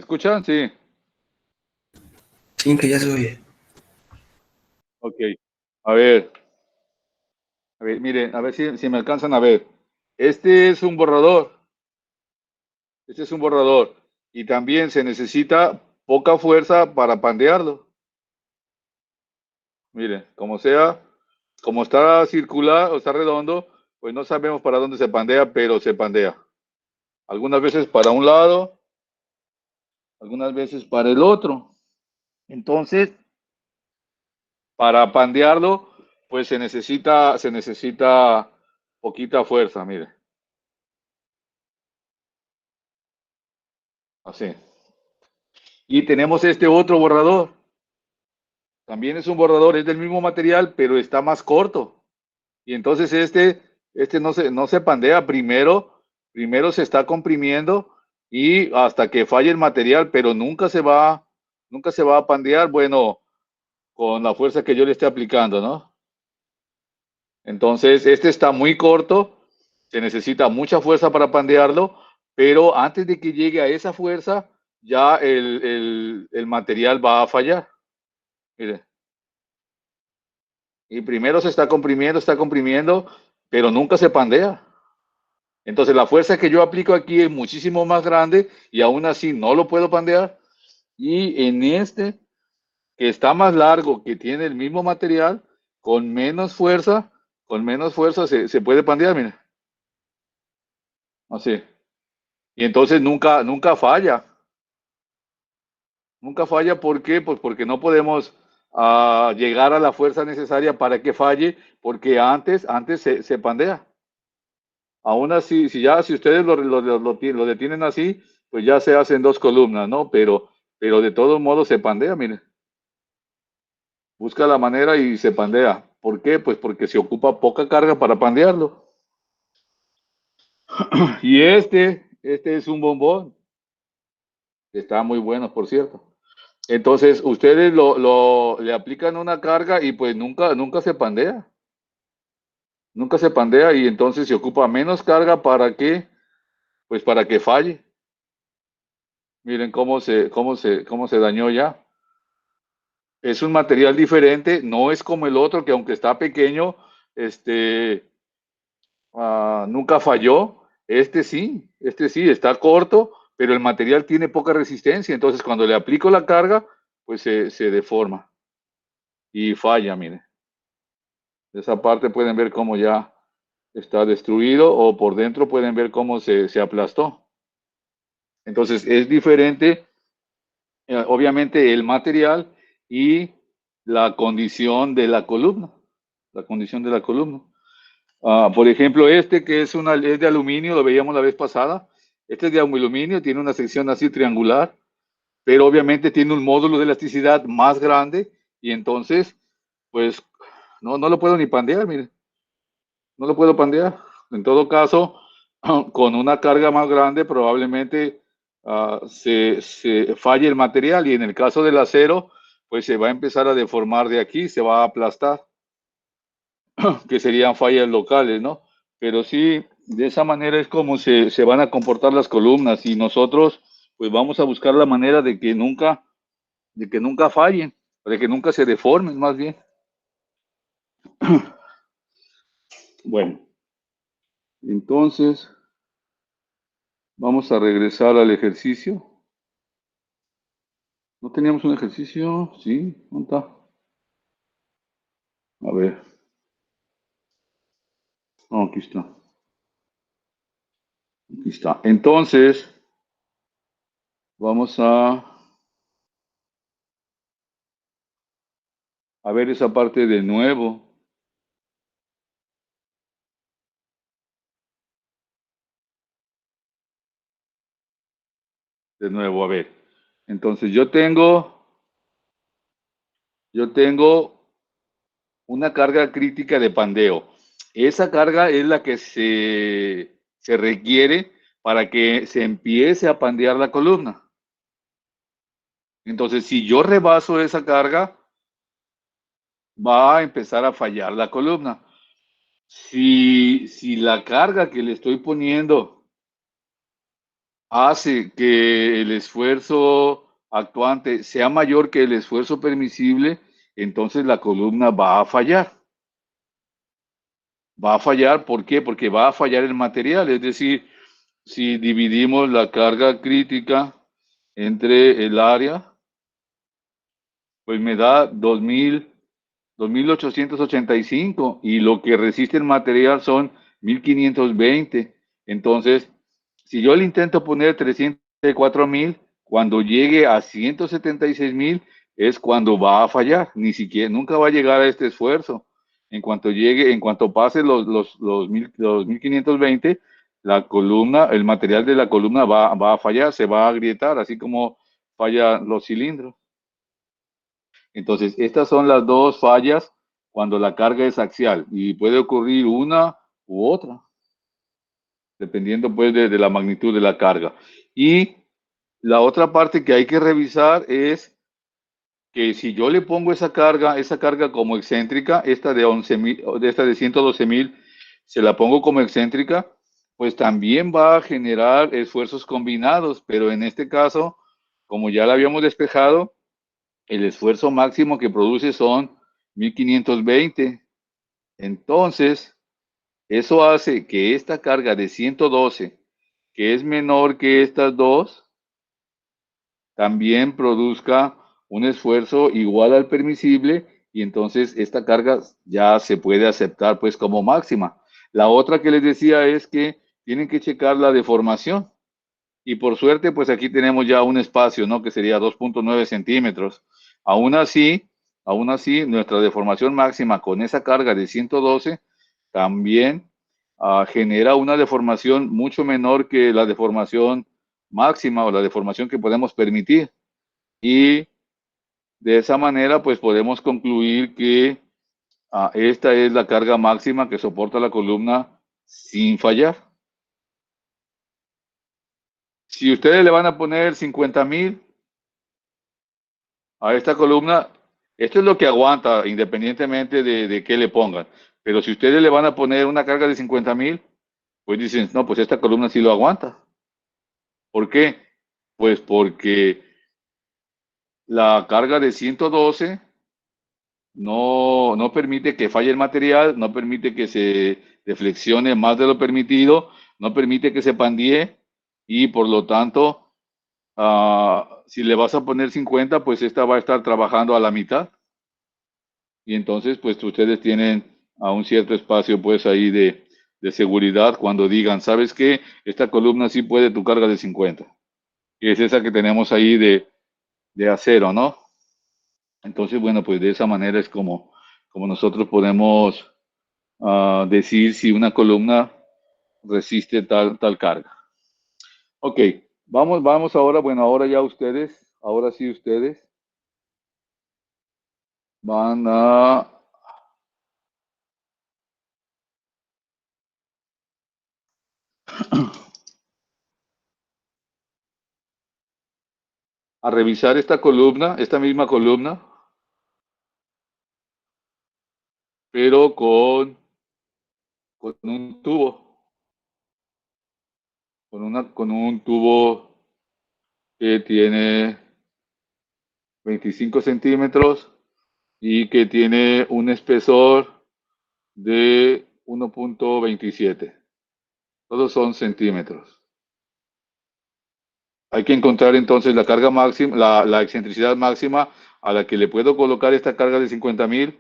escuchan? Sí. Sí, que ya se oye. Ok. A ver, miren, a ver si me alcanzan a ver. Este es un borrador. Este es un borrador. Y también se necesita poca fuerza para pandearlo. Miren, como sea, como está circular o está redondo, pues no sabemos para dónde se pandea, pero se pandea. Algunas veces para un lado, algunas veces para el otro. Entonces, para pandearlo, pues se necesita poquita fuerza, mire. Así. Y tenemos este otro borrador. También es un borrador, es del mismo material, pero está más corto. Y entonces este no se pandea. Primero se está comprimiendo y hasta que falle el material, pero nunca se va a pandear, bueno, con la fuerza que yo le esté aplicando, ¿no? Entonces, este está muy corto, se necesita mucha fuerza para pandearlo, pero antes de que llegue a esa fuerza, ya el material va a fallar. Mire. Y primero se está comprimiendo, pero nunca se pandea. Entonces, la fuerza que yo aplico aquí es muchísimo más grande y aún así no lo puedo pandear. Y en este, que está más largo, que tiene el mismo material, con menos fuerza se puede pandear, mire. Así. Y entonces nunca falla. Nunca falla, ¿por qué? Pues porque no podemos llegar a la fuerza necesaria para que falle, porque antes se pandea. Aún así, si ustedes lo detienen así, pues ya se hacen dos columnas, ¿no? Pero de todos modos se pandea, miren. Busca la manera y se pandea. ¿Por qué? Pues porque se ocupa poca carga para pandearlo. Y este es un bombón. Está muy bueno, por cierto. Entonces, ustedes le aplican una carga y pues nunca se pandea. Nunca se pandea y entonces se ocupa menos carga pues para que falle. Miren cómo se dañó ya. Es un material diferente, no es como el otro que aunque está pequeño, este, nunca falló. Este sí, está corto, pero el material tiene poca resistencia. Entonces, cuando le aplico la carga, pues se deforma y falla, miren. Esa parte pueden ver cómo ya está destruido o por dentro pueden ver cómo se aplastó. Entonces es diferente, obviamente, el material y la condición de la columna. La condición de la columna. Por ejemplo, este que es de aluminio, lo veíamos la vez pasada. Este es de aluminio, tiene una sección así triangular, pero obviamente tiene un módulo de elasticidad más grande y entonces, pues, no lo puedo ni pandear, miren. No lo puedo pandear. En todo caso, con una carga más grande probablemente se falle el material y en el caso del acero, pues se va a empezar a deformar de aquí, se va a aplastar, que serían fallas locales, ¿no? Pero sí, de esa manera es como se van a comportar las columnas y nosotros pues vamos a buscar la manera de que nunca fallen, de que nunca se deformen más bien. Bueno, entonces vamos a regresar al ejercicio. ¿No teníamos un ejercicio? Sí, ¿dónde está? A ver. No, aquí está. Aquí está. Entonces, vamos a ver esa parte de nuevo. De nuevo, a ver. Entonces, yo tengo una carga crítica de pandeo. Esa carga es la que se requiere para que se empiece a pandear la columna. Entonces, si yo rebaso esa carga, va a empezar a fallar la columna. Si la carga que le estoy poniendo hace que el esfuerzo actuante sea mayor que el esfuerzo permisible, entonces la columna va a fallar. Va a fallar, ¿por qué? Porque va a fallar el material, es decir, si dividimos la carga crítica entre el área, pues me da 2.885 y lo que resiste el material son 1.520. Entonces, si yo le intento poner 304.000, cuando llegue a 176.000 es cuando va a fallar. Ni siquiera, nunca va a llegar a este esfuerzo. En cuanto llegue, en cuanto pase los 1.520, la columna, el material de la columna va a fallar, se va a agrietar, así como fallan los cilindros. Entonces, estas son las dos fallas cuando la carga es axial y puede ocurrir una u otra, dependiendo pues de la magnitud de la carga. Y la otra parte que hay que revisar es que si yo le pongo esa carga como excéntrica, esta de 11.000, esta de 112.000, se la pongo como excéntrica, pues también va a generar esfuerzos combinados, pero en este caso, como ya la habíamos despejado, el esfuerzo máximo que produce son 1.520. Entonces, eso hace que esta carga de 112, que es menor que estas dos, también produzca un esfuerzo igual al permisible y entonces esta carga ya se puede aceptar pues como máxima. La otra que les decía es que tienen que checar la deformación. Y por suerte, pues aquí tenemos ya un espacio, ¿no? Que sería 2.9 centímetros. Aún así, aún así, nuestra deformación máxima con esa carga de 112 también genera una deformación mucho menor que la deformación máxima o la deformación que podemos permitir. Y de esa manera, pues podemos concluir que esta es la carga máxima que soporta la columna sin fallar. Si ustedes le van a poner 50.000 a esta columna, esto es lo que aguanta independientemente de qué le pongan. Pero si ustedes le van a poner una carga de 50.000, pues dicen, no, pues esta columna sí lo aguanta. ¿Por qué? Pues porque la carga de 112 no permite que falle el material, no permite que se deflexione más de lo permitido, no permite que se pandee y por lo tanto, si le vas a poner 50, pues esta va a estar trabajando a la mitad. Y entonces, pues ustedes tienen a un cierto espacio, pues ahí de seguridad cuando digan, ¿sabes qué? Esta columna sí puede tu carga de 50. Y es esa que tenemos ahí de acero, ¿no? Entonces, bueno, pues de esa manera es como nosotros podemos decir si una columna resiste tal carga. Ok, vamos ahora, bueno, ahora ya ustedes, ahora sí ustedes van a revisar esta columna, esta misma columna, pero con un tubo, con un tubo que tiene 25 centímetros y que tiene un espesor de 1.27. Todos son centímetros. Hay que encontrar entonces la carga máxima, la excentricidad máxima a la que le puedo colocar esta carga de 50.000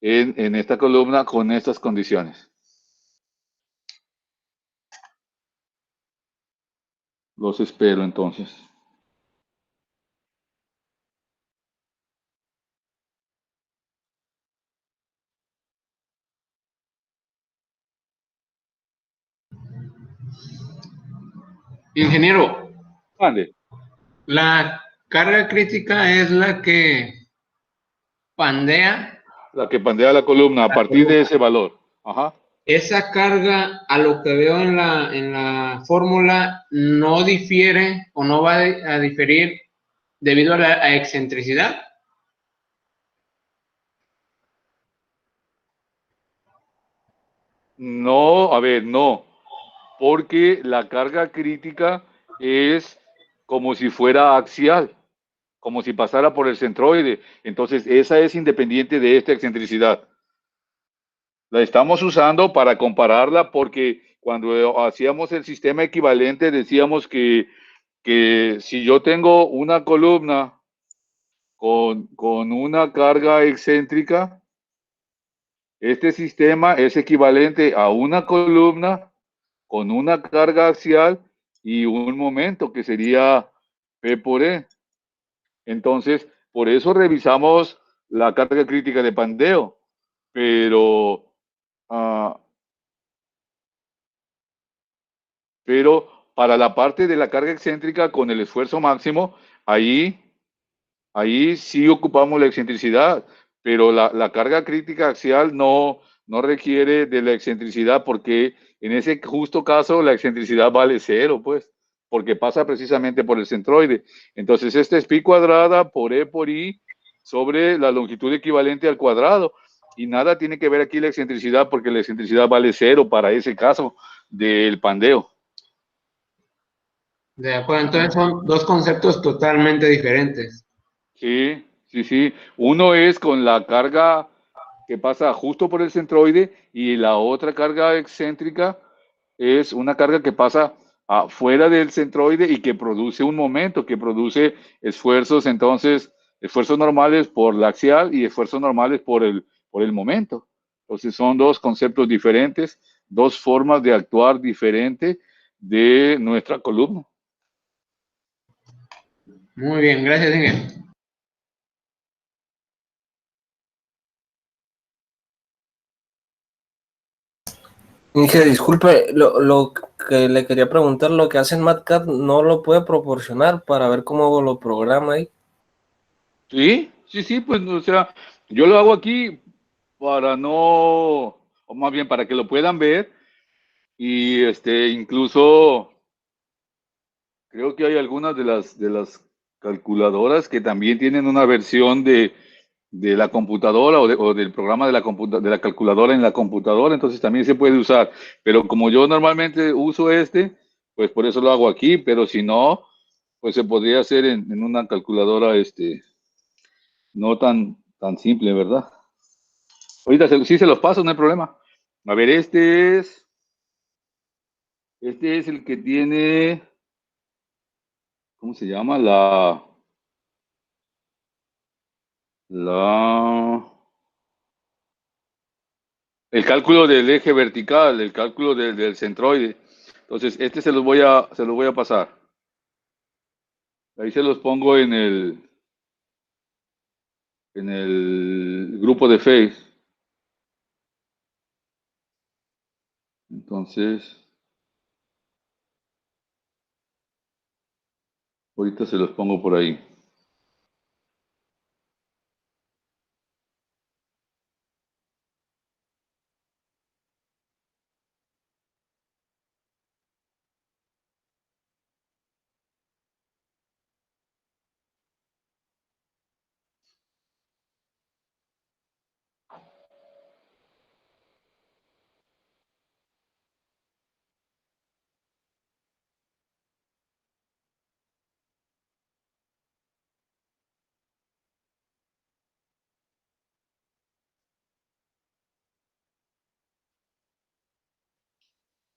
en esta columna con estas condiciones. Los espero entonces. Ingeniero, Ande. la carga crítica es la que pandea La que pandea la columna a la partir de columna. ese valor. Ajá. Esa carga, a lo que veo en la fórmula, no difiere o no va a diferir debido a la excentricidad. No, a ver, no. Porque la carga crítica es como si fuera axial, como si pasara por el centroide. Entonces, esa es independiente de esta excentricidad. La estamos usando para compararla porque cuando hacíamos el sistema equivalente decíamos que si yo tengo una columna con una carga excéntrica, este sistema es equivalente a una columna con una carga axial y un momento que sería P por E. Entonces, por eso revisamos la carga crítica de pandeo, pero, uh, pero para la parte de la carga excéntrica con el esfuerzo máximo, ahí sí ocupamos la excentricidad, pero la carga crítica axial no requiere de la excentricidad porque en ese justo caso la excentricidad vale cero, pues, porque pasa precisamente por el centroide. Entonces, esta es pi cuadrada por E por I sobre la longitud equivalente al cuadrado. Y nada tiene que ver aquí la excentricidad porque la excentricidad vale cero para ese caso del pandeo. De acuerdo, entonces son dos conceptos totalmente diferentes. Sí, sí, sí. Uno es con la carga que pasa justo por el centroide y la otra carga excéntrica es una carga que pasa afuera del centroide y que produce un momento, que produce esfuerzos, entonces, esfuerzos normales por la axial y esfuerzos normales por el momento. Entonces son dos conceptos diferentes, dos formas de actuar diferente de nuestra columna. Muy bien, gracias, Inge. Inge, disculpe, lo que le quería preguntar, lo que hace en MATCAD no lo puede proporcionar para ver cómo lo programa ahí. Sí, sí, sí, pues, o sea, yo lo hago aquí para no, o más bien para que lo puedan ver y incluso creo que hay algunas de las calculadoras que también tienen una versión de la computadora o del programa de de la calculadora en la computadora, entonces también se puede usar, pero como yo normalmente uso pues por eso lo hago aquí, pero si no, pues se podría hacer en una calculadora, no tan simple, ¿verdad? Ahorita sí se los paso, no hay problema. A ver, este es el que tiene, ¿cómo se llama? La, el cálculo del eje vertical, el cálculo del centroide. Entonces, se los voy a pasar. Ahí se los pongo en el grupo de Face. Entonces, ahorita se los pongo por ahí.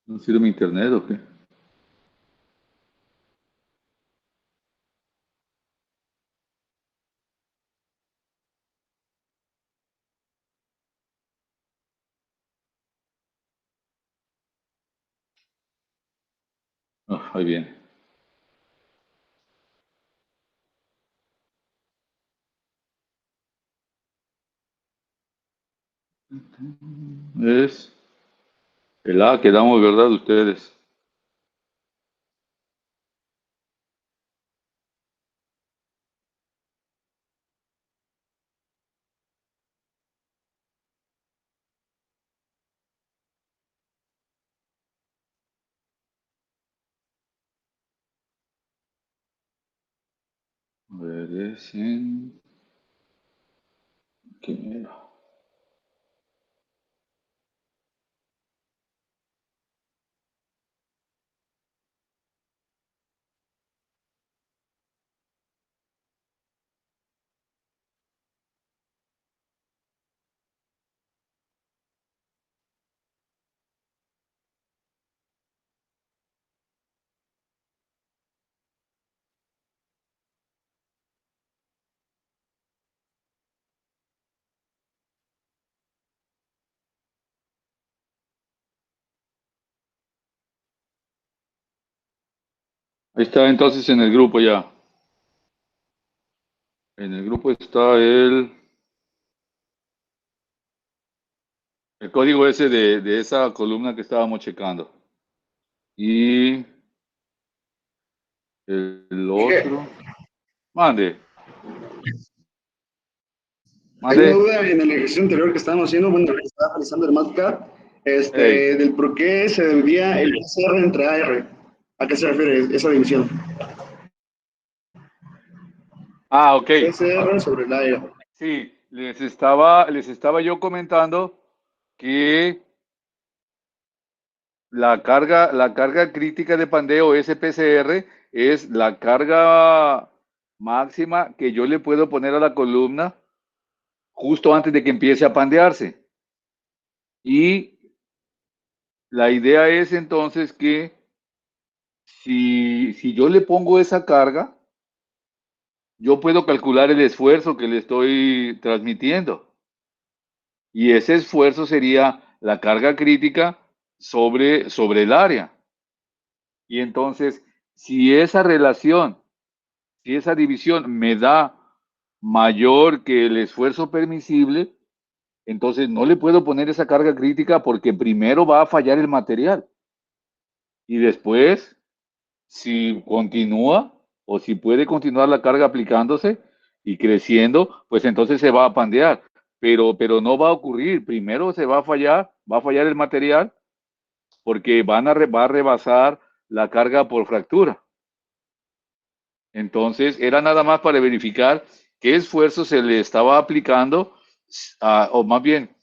¿No sirve mi internet o qué? Ah, ahí viene. Es el A que damos, ¿verdad? Ustedes. A ver, es en... ¿Qué era? Está entonces en el grupo ya. En el grupo está el código ese de esa columna que estábamos checando. Y el otro. Mande. Hay una Mande. duda en el ejercicio anterior que estábamos haciendo, bueno, que estaba realizando el MATCAD, Ey. del por qué se dividía el PCR entre AR. ¿A qué se refiere esa división? Ah, ok. PCR sobre el AR. Sí, les estaba yo comentando que la carga crítica de pandeo SPCR es la carga máxima que yo le puedo poner a la columna justo antes de que empiece a pandearse. Y la idea es entonces que si yo le pongo esa carga, yo puedo calcular el esfuerzo que le estoy transmitiendo. Y ese esfuerzo sería la carga crítica sobre el área. Y entonces, si esa relación, si esa división me da mayor que el esfuerzo permisible, entonces no le puedo poner esa carga crítica porque primero va a fallar el material. Y después, si continúa o si puede continuar la carga aplicándose y creciendo, pues entonces se va a pandear. Pero no va a ocurrir. Primero va a fallar el material porque va a rebasar la carga por fractura. Entonces, era nada más para verificar qué esfuerzo se le estaba aplicando, o más bien,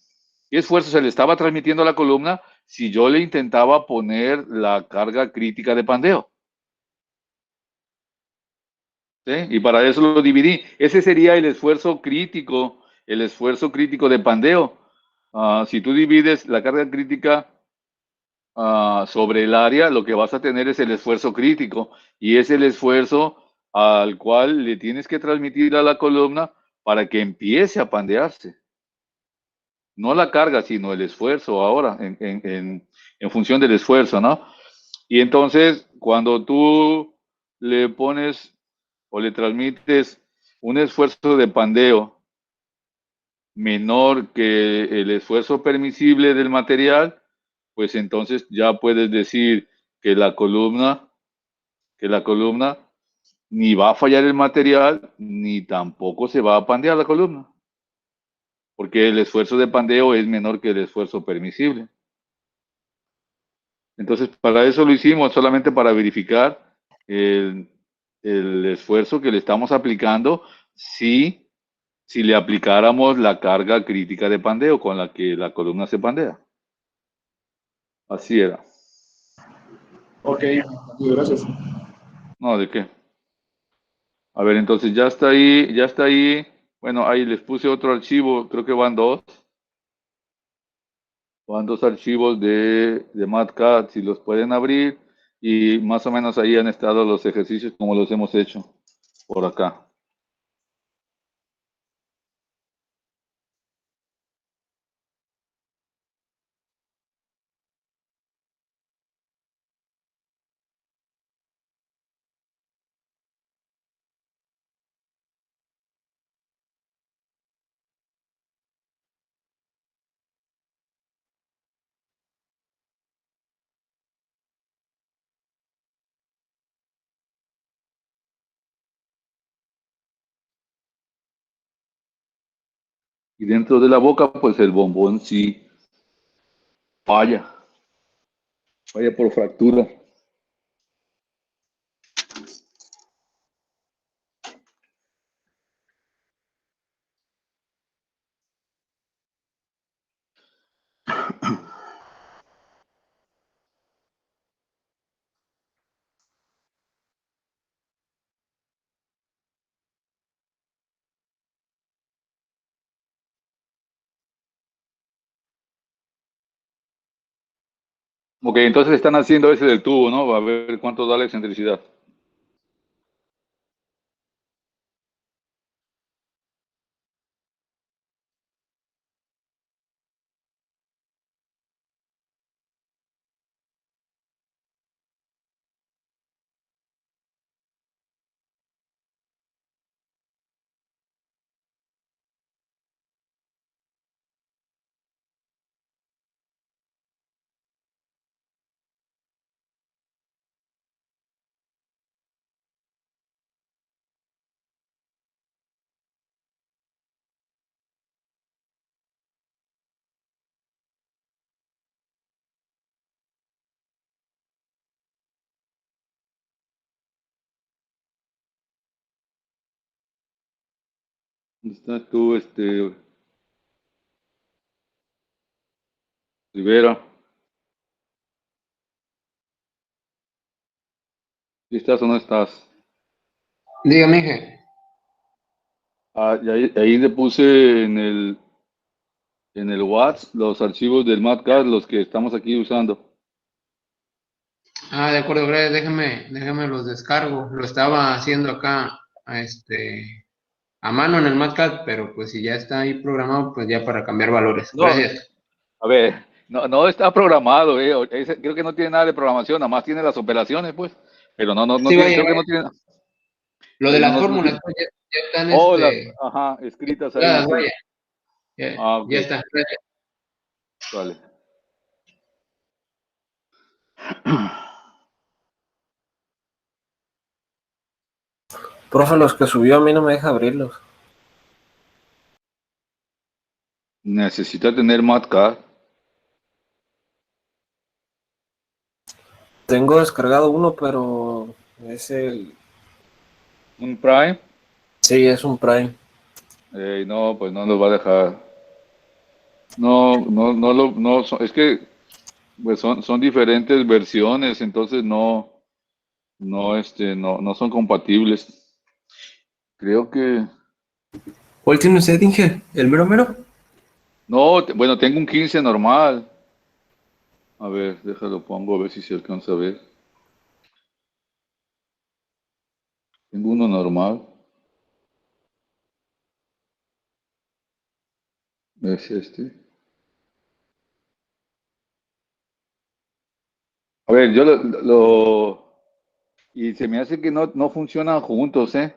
qué esfuerzo se le estaba transmitiendo a la columna si yo le intentaba poner la carga crítica de pandeo. ¿Sí? Y para eso lo dividí. Ese sería el esfuerzo crítico de pandeo. Si tú divides la carga crítica sobre el área, lo que vas a tener es el esfuerzo crítico y es el esfuerzo al cual le tienes que transmitir a la columna para que empiece a pandearse. No la carga, sino el esfuerzo ahora, en función del esfuerzo, ¿no? Y entonces, cuando tú le pones o le transmites un esfuerzo de pandeo menor que el esfuerzo permisible del material, pues entonces ya puedes decir que la columna ni va a fallar el material, ni tampoco se va a pandear la columna, porque el esfuerzo de pandeo es menor que el esfuerzo permisible. Entonces, para eso lo hicimos, solamente para verificar el, el esfuerzo que le estamos aplicando si le aplicáramos la carga crítica de pandeo con la que la columna se pandea. Así era. Ok, gracias. No, ¿de qué? A ver, entonces ya está ahí, ya está ahí. Bueno, ahí les puse otro archivo, creo que van dos. Van dos archivos de MATCAD, si los pueden abrir. Y más o menos ahí han estado los ejercicios como los hemos hecho por acá. Y dentro de la boca, pues el bombón sí falla por fractura. Ok, entonces están haciendo ese del tubo, ¿no? A ver cuánto da la excentricidad. ¿Dónde estás tú, Rivera? ¿Sí estás o no estás? Dígame, Inge. Ah, y ahí le puse en el WhatsApp los archivos del MatCat, los que estamos aquí usando. Ah, de acuerdo, gracias. Déjame los descargo. Lo estaba haciendo acá, a mano en el MatCat, pero pues si ya está ahí programado, pues ya para cambiar valores. No, Gracias. a ver, no está programado, creo que no tiene nada de programación, nada más tiene las operaciones, pues. Pero no Sí, tiene, vaya, creo que no tiene, lo de pero las no fórmulas, tiene. pues ya están, Oh, ajá, escritas ahí, calculadas, sí. vaya. Ya, Ah, ok, ya está. Gracias. vale. Profe, los que subió a mí no me deja abrirlos. Necesita tener MatCat. Tengo descargado uno, pero es el... Un Prime. Sí, es un Prime. No, pues no lo va a dejar. Es que pues son diferentes versiones, entonces no son compatibles. Creo que, ¿Cuál tiene usted, Inge? ¿El mero mero? no, bueno, tengo un 15 normal. A ver, déjalo pongo a ver si se alcanza a ver. Tengo uno normal. Es este. A ver, y se me hace que no funcionan juntos, ¿eh?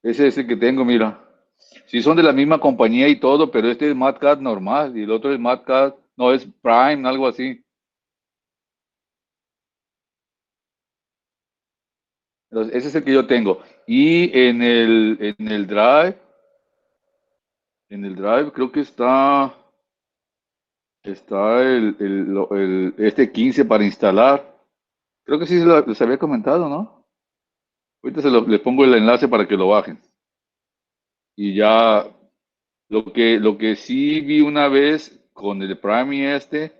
Ese es el que tengo, mira. Sí son de la misma compañía y todo, pero este es MatCat normal y el otro es MatCat, no es Prime, algo así. Entonces, ese es el que yo tengo. Y en el Drive creo que está este 15 para instalar. Creo que sí les había comentado, ¿no? Ahorita les pongo el enlace para que lo bajen. Y ya lo que sí vi una vez con el Prime y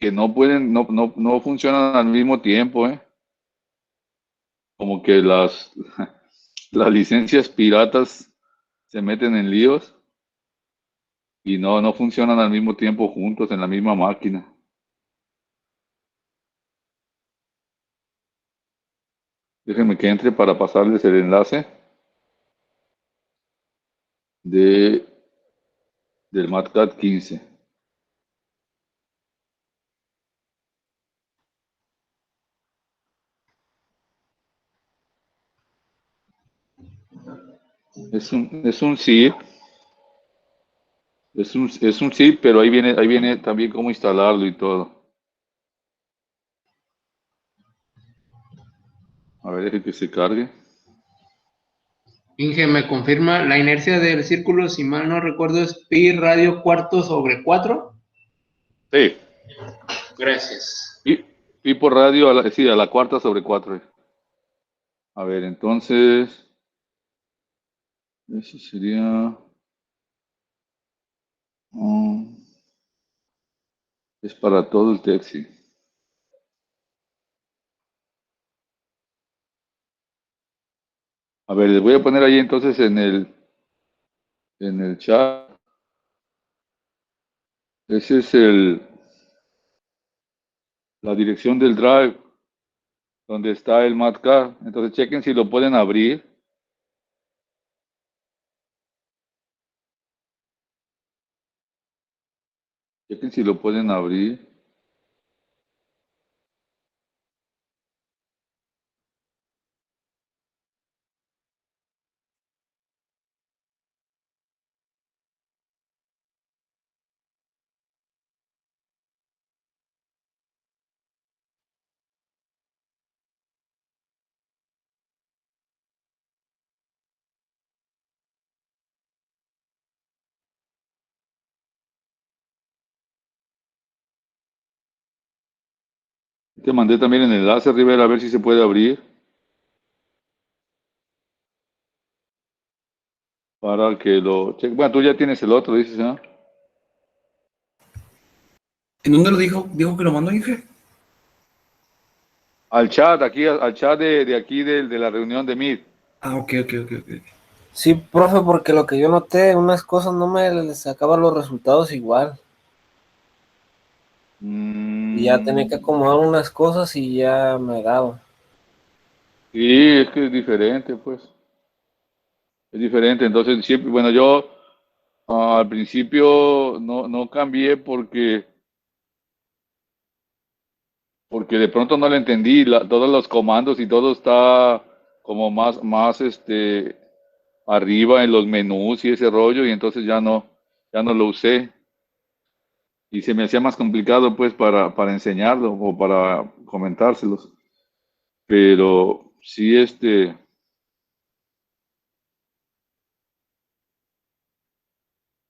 que no funcionan al mismo tiempo, ¿eh? Como que las licencias piratas se meten en líos y no funcionan al mismo tiempo juntos en la misma máquina. Déjenme que entre para pasarles el enlace de, del MatCat 15. Es un zip, es un zip, pero ahí viene también cómo instalarlo y todo. A ver, deje que se cargue. Inge, me confirma, la inercia del círculo, si mal no recuerdo, es pi radio cuarto sobre 4. Sí, Gracias. y por radio, sí, a la cuarta sobre 4. A ver, entonces, eso sería... mm, es para todo el taxi. A ver, les voy a poner ahí entonces en el chat. Ese es la dirección del drive donde está el MatCat. Entonces chequen si lo pueden abrir. Chequen si lo pueden abrir. Te mandé también el enlace, Rivera, a ver si se puede abrir. para que lo cheque. Bueno, tú ya tienes el otro, dices, ¿no? ¿En dónde lo dijo? ¿Dijo que lo mandó, Inge? Al chat, aquí, al chat de aquí de la reunión de Meet. Ah, ok. Sí, profe, porque lo que yo noté, unas cosas no me sacaban los resultados igual. Y ya tenía que acomodar unas cosas y ya me daba. Sí, es que es diferente, pues. Es diferente. Entonces, siempre, bueno, yo al principio no cambié porque de pronto no le entendí todos los comandos y todo está como más arriba en los menús y ese rollo, y entonces ya no lo usé. Y se me hacía más complicado, pues, para enseñarlo o para comentárselos. Pero sí,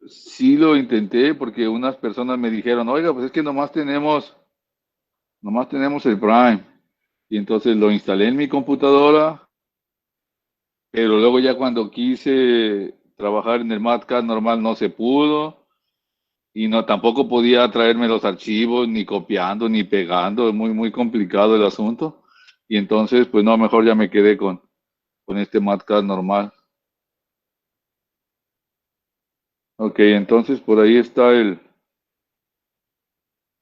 sí lo intenté porque unas personas me dijeron, oiga, pues es que nomás tenemos el Prime. Y entonces lo instalé en mi computadora, pero luego ya cuando quise trabajar en el MatCat normal no se pudo. Y no, tampoco podía traerme los archivos, ni copiando, ni pegando. Es muy complicado el asunto. Y entonces, pues no, mejor ya me quedé con este MatCat normal. Ok, entonces por ahí está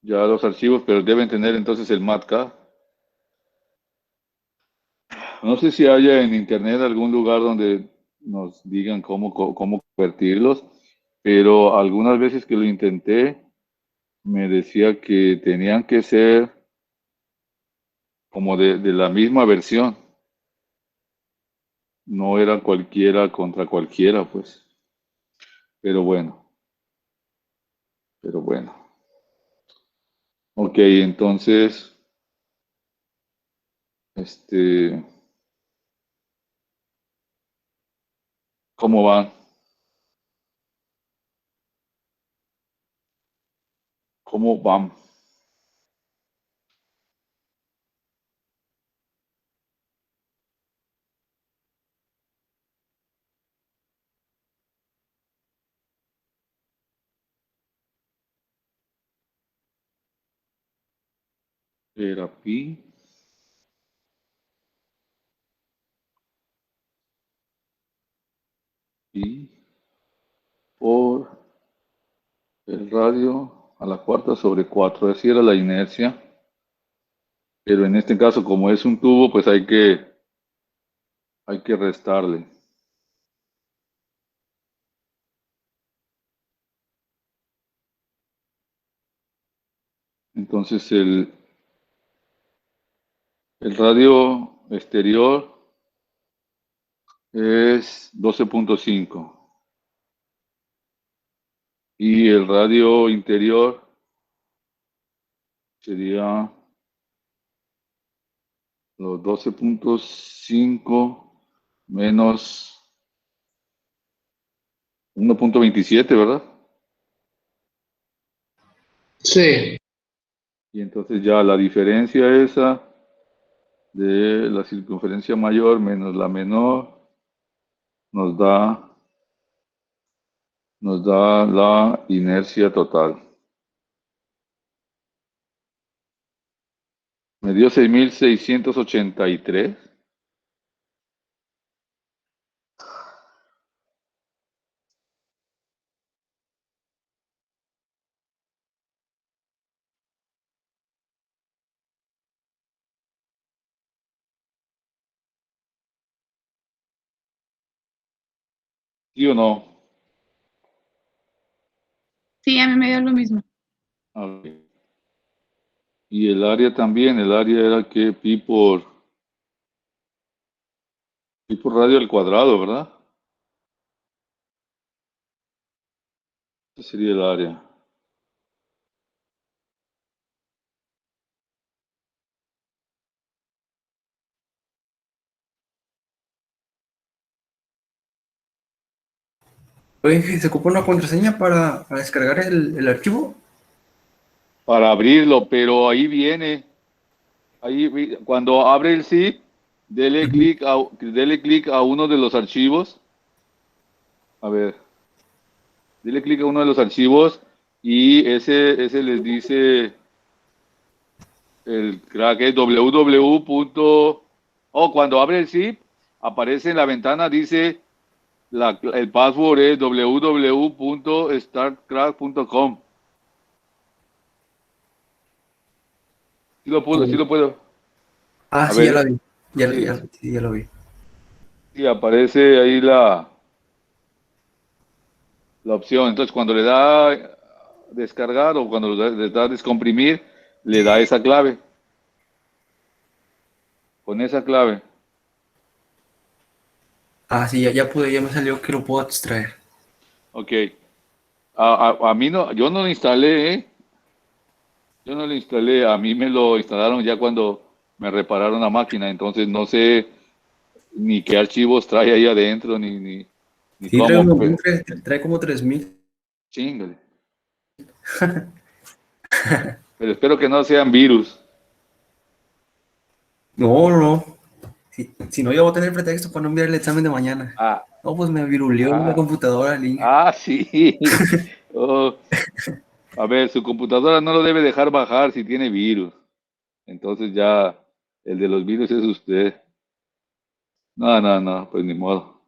ya los archivos, pero deben tener entonces el MatCat. No sé si haya en internet algún lugar donde nos digan cómo convertirlos, pero algunas veces que lo intenté, me decía que tenían que ser como de la misma versión. No era cualquiera contra cualquiera, pues. Pero bueno, pero bueno. Ok, entonces, ¿cómo van? ¿Cómo van? Therapy. Y por el radio a la cuarta sobre 4. Así era la inercia. Pero en este caso, como es un tubo, pues hay que restarle. Entonces el radio exterior es 12.5 y el radio interior sería los 12.5 menos 1.27, ¿verdad? Sí. Y entonces ya la diferencia esa de la circunferencia mayor menos la menor nos da la inercia total. Me dio 6.683. ¿Sí o no? Sí, a mí me dio lo mismo. Ok. Y el área también, el área era que pi por radio al cuadrado, ¿verdad? Ese sería el área. Oye, ¿se ocupa una contraseña para descargar el archivo? Para abrirlo, pero ahí viene, cuando abre el zip, dele clic a uno de los archivos A ver, dile clic a uno de los archivos y ese les dice el crack es www. O cuando abre el zip, aparece en la ventana, dice el password es www.startcrack.com. Sí lo puedo, sí lo puedo. Ah, A sí, ya ver, la vi. sí. Sí, ya lo vi. Sí, aparece ahí la opción. Entonces, cuando le da descargar o cuando le da descomprimir, le da esa clave. Con esa clave. Ah, sí, ya pude, ya me salió que lo puedo extraer. Ok. A mí no, yo no lo instalé, ¿eh? Yo no lo instalé. A mí me lo instalaron ya cuando me repararon la máquina. Entonces, no sé ni qué archivos trae ahí adentro, ni Sí, trae un cómo. montón, trae como 3000. Chingale. Pero espero que no sean virus. No, no, no. Si no, yo voy a tener pretexto para no enviar el examen de mañana. Ah, No, pues me viruleó la ah, computadora el link. sí. Oh, a ver, su computadora no lo debe dejar bajar si tiene virus. Entonces ya el de los virus es usted. No, pues ni modo.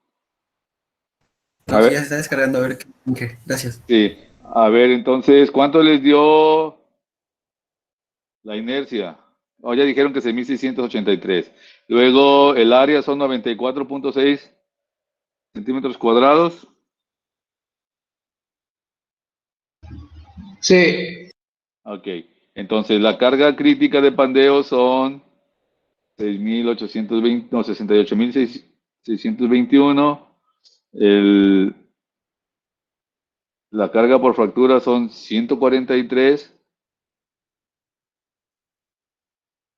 A No, sí, ya ver, se está descargando, a ver qué. Gracias. sí. A ver, entonces, ¿cuánto les dio la inercia? Oh, ya dijeron que 6.683. Luego el área son 94.6 centímetros cuadrados. Sí, Ok. Entonces la carga crítica de pandeo son 6.820, no, 68.621. La carga por fractura son 143.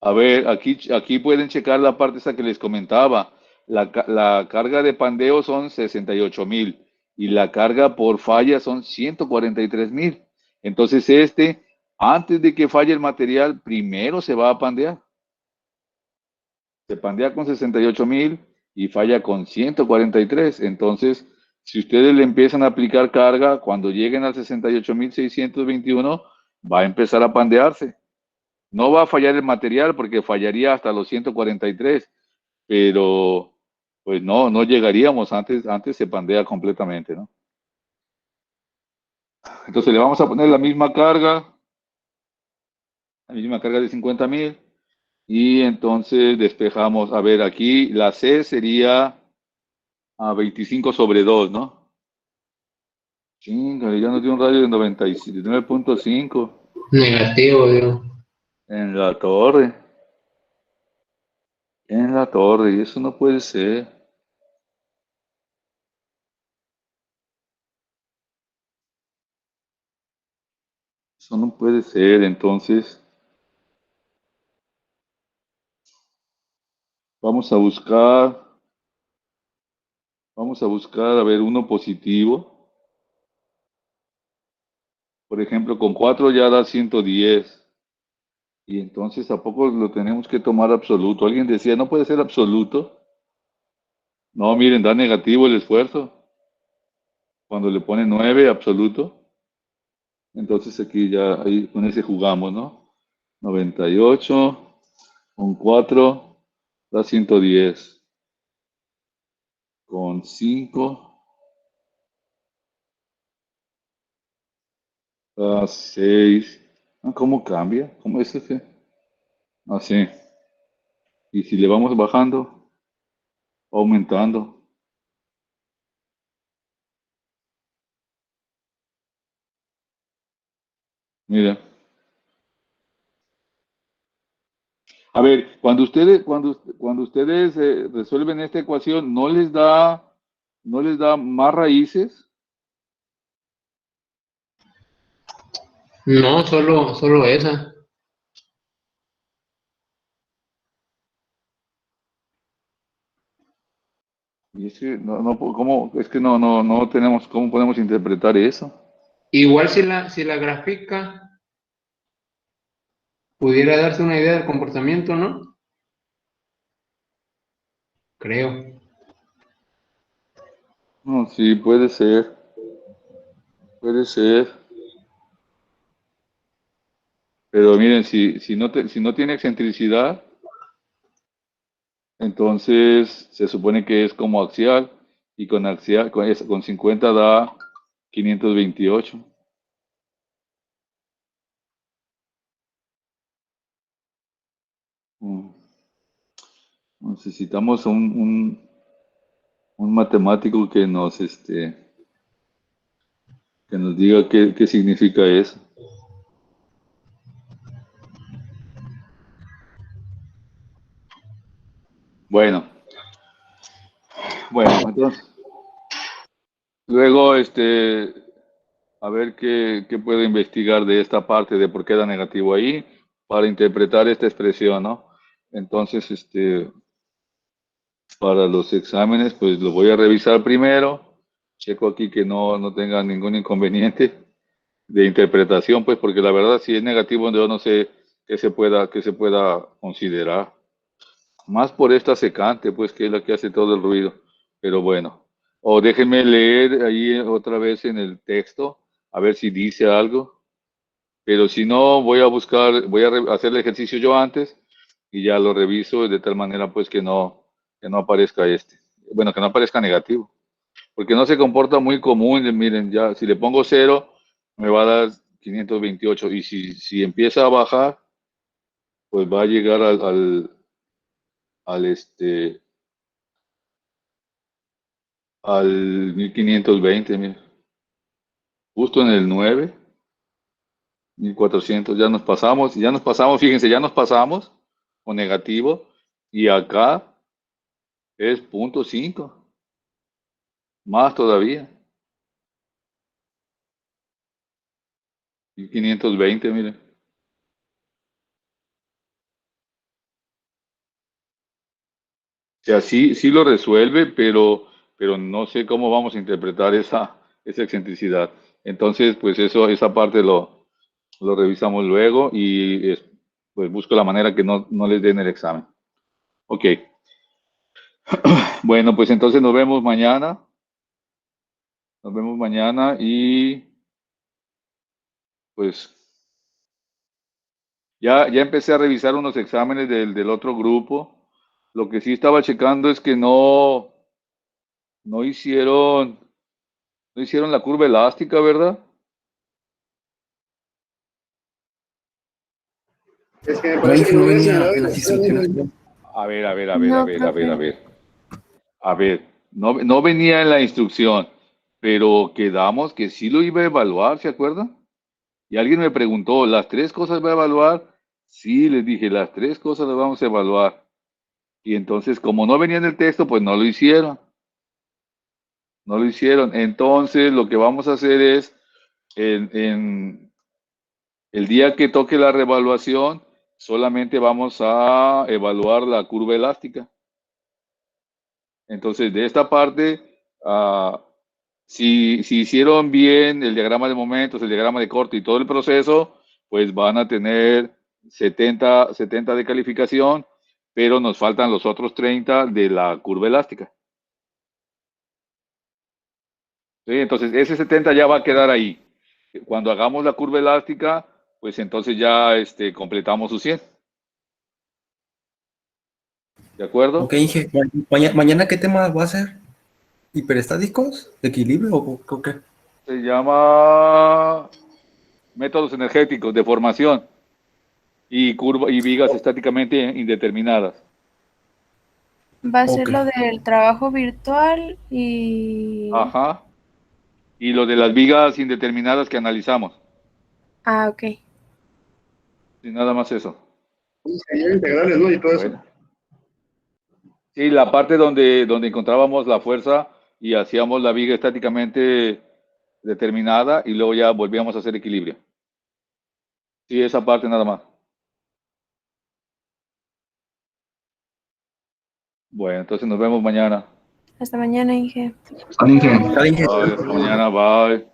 A ver, aquí pueden checar la parte esa que les comentaba. La carga de pandeo son 68.000 y la carga por falla son 143.000. Entonces antes de que falle el material, primero se va a pandear. Se pandea con 68.000 y falla con 143. Entonces, si ustedes le empiezan a aplicar carga, cuando lleguen al 68.621, va a empezar a pandearse. No va a fallar el material porque fallaría hasta los 143, pero pues no llegaríamos antes se pandea completamente, ¿no? Entonces le vamos a poner la misma carga de 50.000 y entonces despejamos. A ver, aquí la C sería a 25/2, ¿no? Chinga, ya nos dio un radio de 99.5 negativo, digo. en la torre. En la torre, y eso no puede ser. Eso no puede ser. Entonces, vamos a buscar, a ver, uno positivo. Por ejemplo, con 4 ya da 110. Y entonces, ¿a poco lo tenemos que tomar absoluto? Alguien decía, no puede ser absoluto. No, miren, da negativo el esfuerzo. Cuando le pone 9 absoluto. Entonces aquí ya, ahí con ese jugamos, ¿no? 98 con 4 da 110. Con 5 da 6. ¿Cómo cambia? ¿Cómo es ese? Así. Y si le vamos bajando, aumentando. Mira. A ver, cuando ustedes resuelven esta ecuación, ¿no les da más raíces? No, solo esa. Y es que ¿cómo? Es que no tenemos, ¿cómo podemos interpretar eso? Igual si la gráfica pudiera darse una idea del comportamiento, ¿no? Creo. No, sí, puede ser. Puede ser. Pero miren, si no tiene excentricidad, entonces se supone que es como axial. Y con axial, con 50 da 528. Mm. Necesitamos un matemático que nos diga qué significa eso. Bueno, entonces, luego, a ver qué puedo investigar de esta parte de por qué da negativo ahí para interpretar esta expresión, ¿no? Entonces, para los exámenes, pues lo voy a revisar primero. Checo aquí que no tenga ningún inconveniente de interpretación, pues, porque la verdad, si es negativo, yo no sé qué se pueda considerar. Más por esta secante, pues, que es la que hace todo el ruido. Pero bueno, o déjenme leer ahí otra vez en el texto, a ver si dice algo. Pero si no, voy a buscar, hacer el ejercicio yo antes y ya lo reviso de tal manera, pues, que no aparezca bueno, que no aparezca negativo. Porque no se comporta muy común. Miren, ya, si le pongo 0, me va a dar 528. Y si empieza a bajar, pues va a llegar al, al 1520, mira. Justo en el 9, 1400, ya nos pasamos, fíjense, ya nos pasamos con negativo y acá es 0.5, más todavía, 1520, miren. O sea, sí lo resuelve, pero no sé cómo vamos a interpretar esa excentricidad. Entonces, pues esa parte lo revisamos luego y pues busco la manera que no les den el examen. Ok. Bueno, pues entonces nos vemos mañana. Nos vemos mañana y pues ya empecé a revisar unos exámenes del otro grupo. Lo que sí estaba checando es que no hicieron la curva elástica, ¿verdad? Es que me No, parece que Inge, no no viene venía señalado en en las instrucciones. el A ver, a ver, a ver, a No, ver, a ver, a profe. ver. A ver, no venía en la instrucción, pero quedamos que sí lo iba a evaluar, ¿se acuerdan? Y alguien me preguntó, ¿las 3 cosas va a evaluar? Sí, les dije, las 3 cosas las vamos a evaluar. Y entonces, como no venía en el texto, pues no lo hicieron. No lo hicieron. Entonces, lo que vamos a hacer es, en el día que toque la reevaluación, solamente vamos a evaluar la curva elástica. Entonces, de esta parte, si hicieron bien el diagrama de momentos, el diagrama de corte y todo el proceso, pues van a tener 70 de calificación, pero nos faltan los otros 30 de la curva elástica. ¿Sí? Entonces, ese 70 ya va a quedar ahí. Cuando hagamos la curva elástica, pues entonces ya completamos su 100. ¿De acuerdo? Ok, Inge, mañana ¿qué tema va a ser? ¿Hiperestáticos? ¿Equilibrio o qué? Se llama métodos energéticos de formación y vigas estáticamente indeterminadas. Va a ser Ok. lo del trabajo virtual y... Ajá. Y lo de las vigas indeterminadas que analizamos. Ah, ok. Y nada más eso. ingeniería integrales, ¿no? Y todo eso. Bueno. Sí, la parte donde encontrábamos la fuerza y hacíamos la viga estáticamente determinada y luego ya volvíamos a hacer equilibrio. Sí, esa parte nada más. Bueno, entonces nos vemos mañana. Hasta mañana, Inge. Hasta Inge. Cada Inge. Bye, hasta mañana, bye.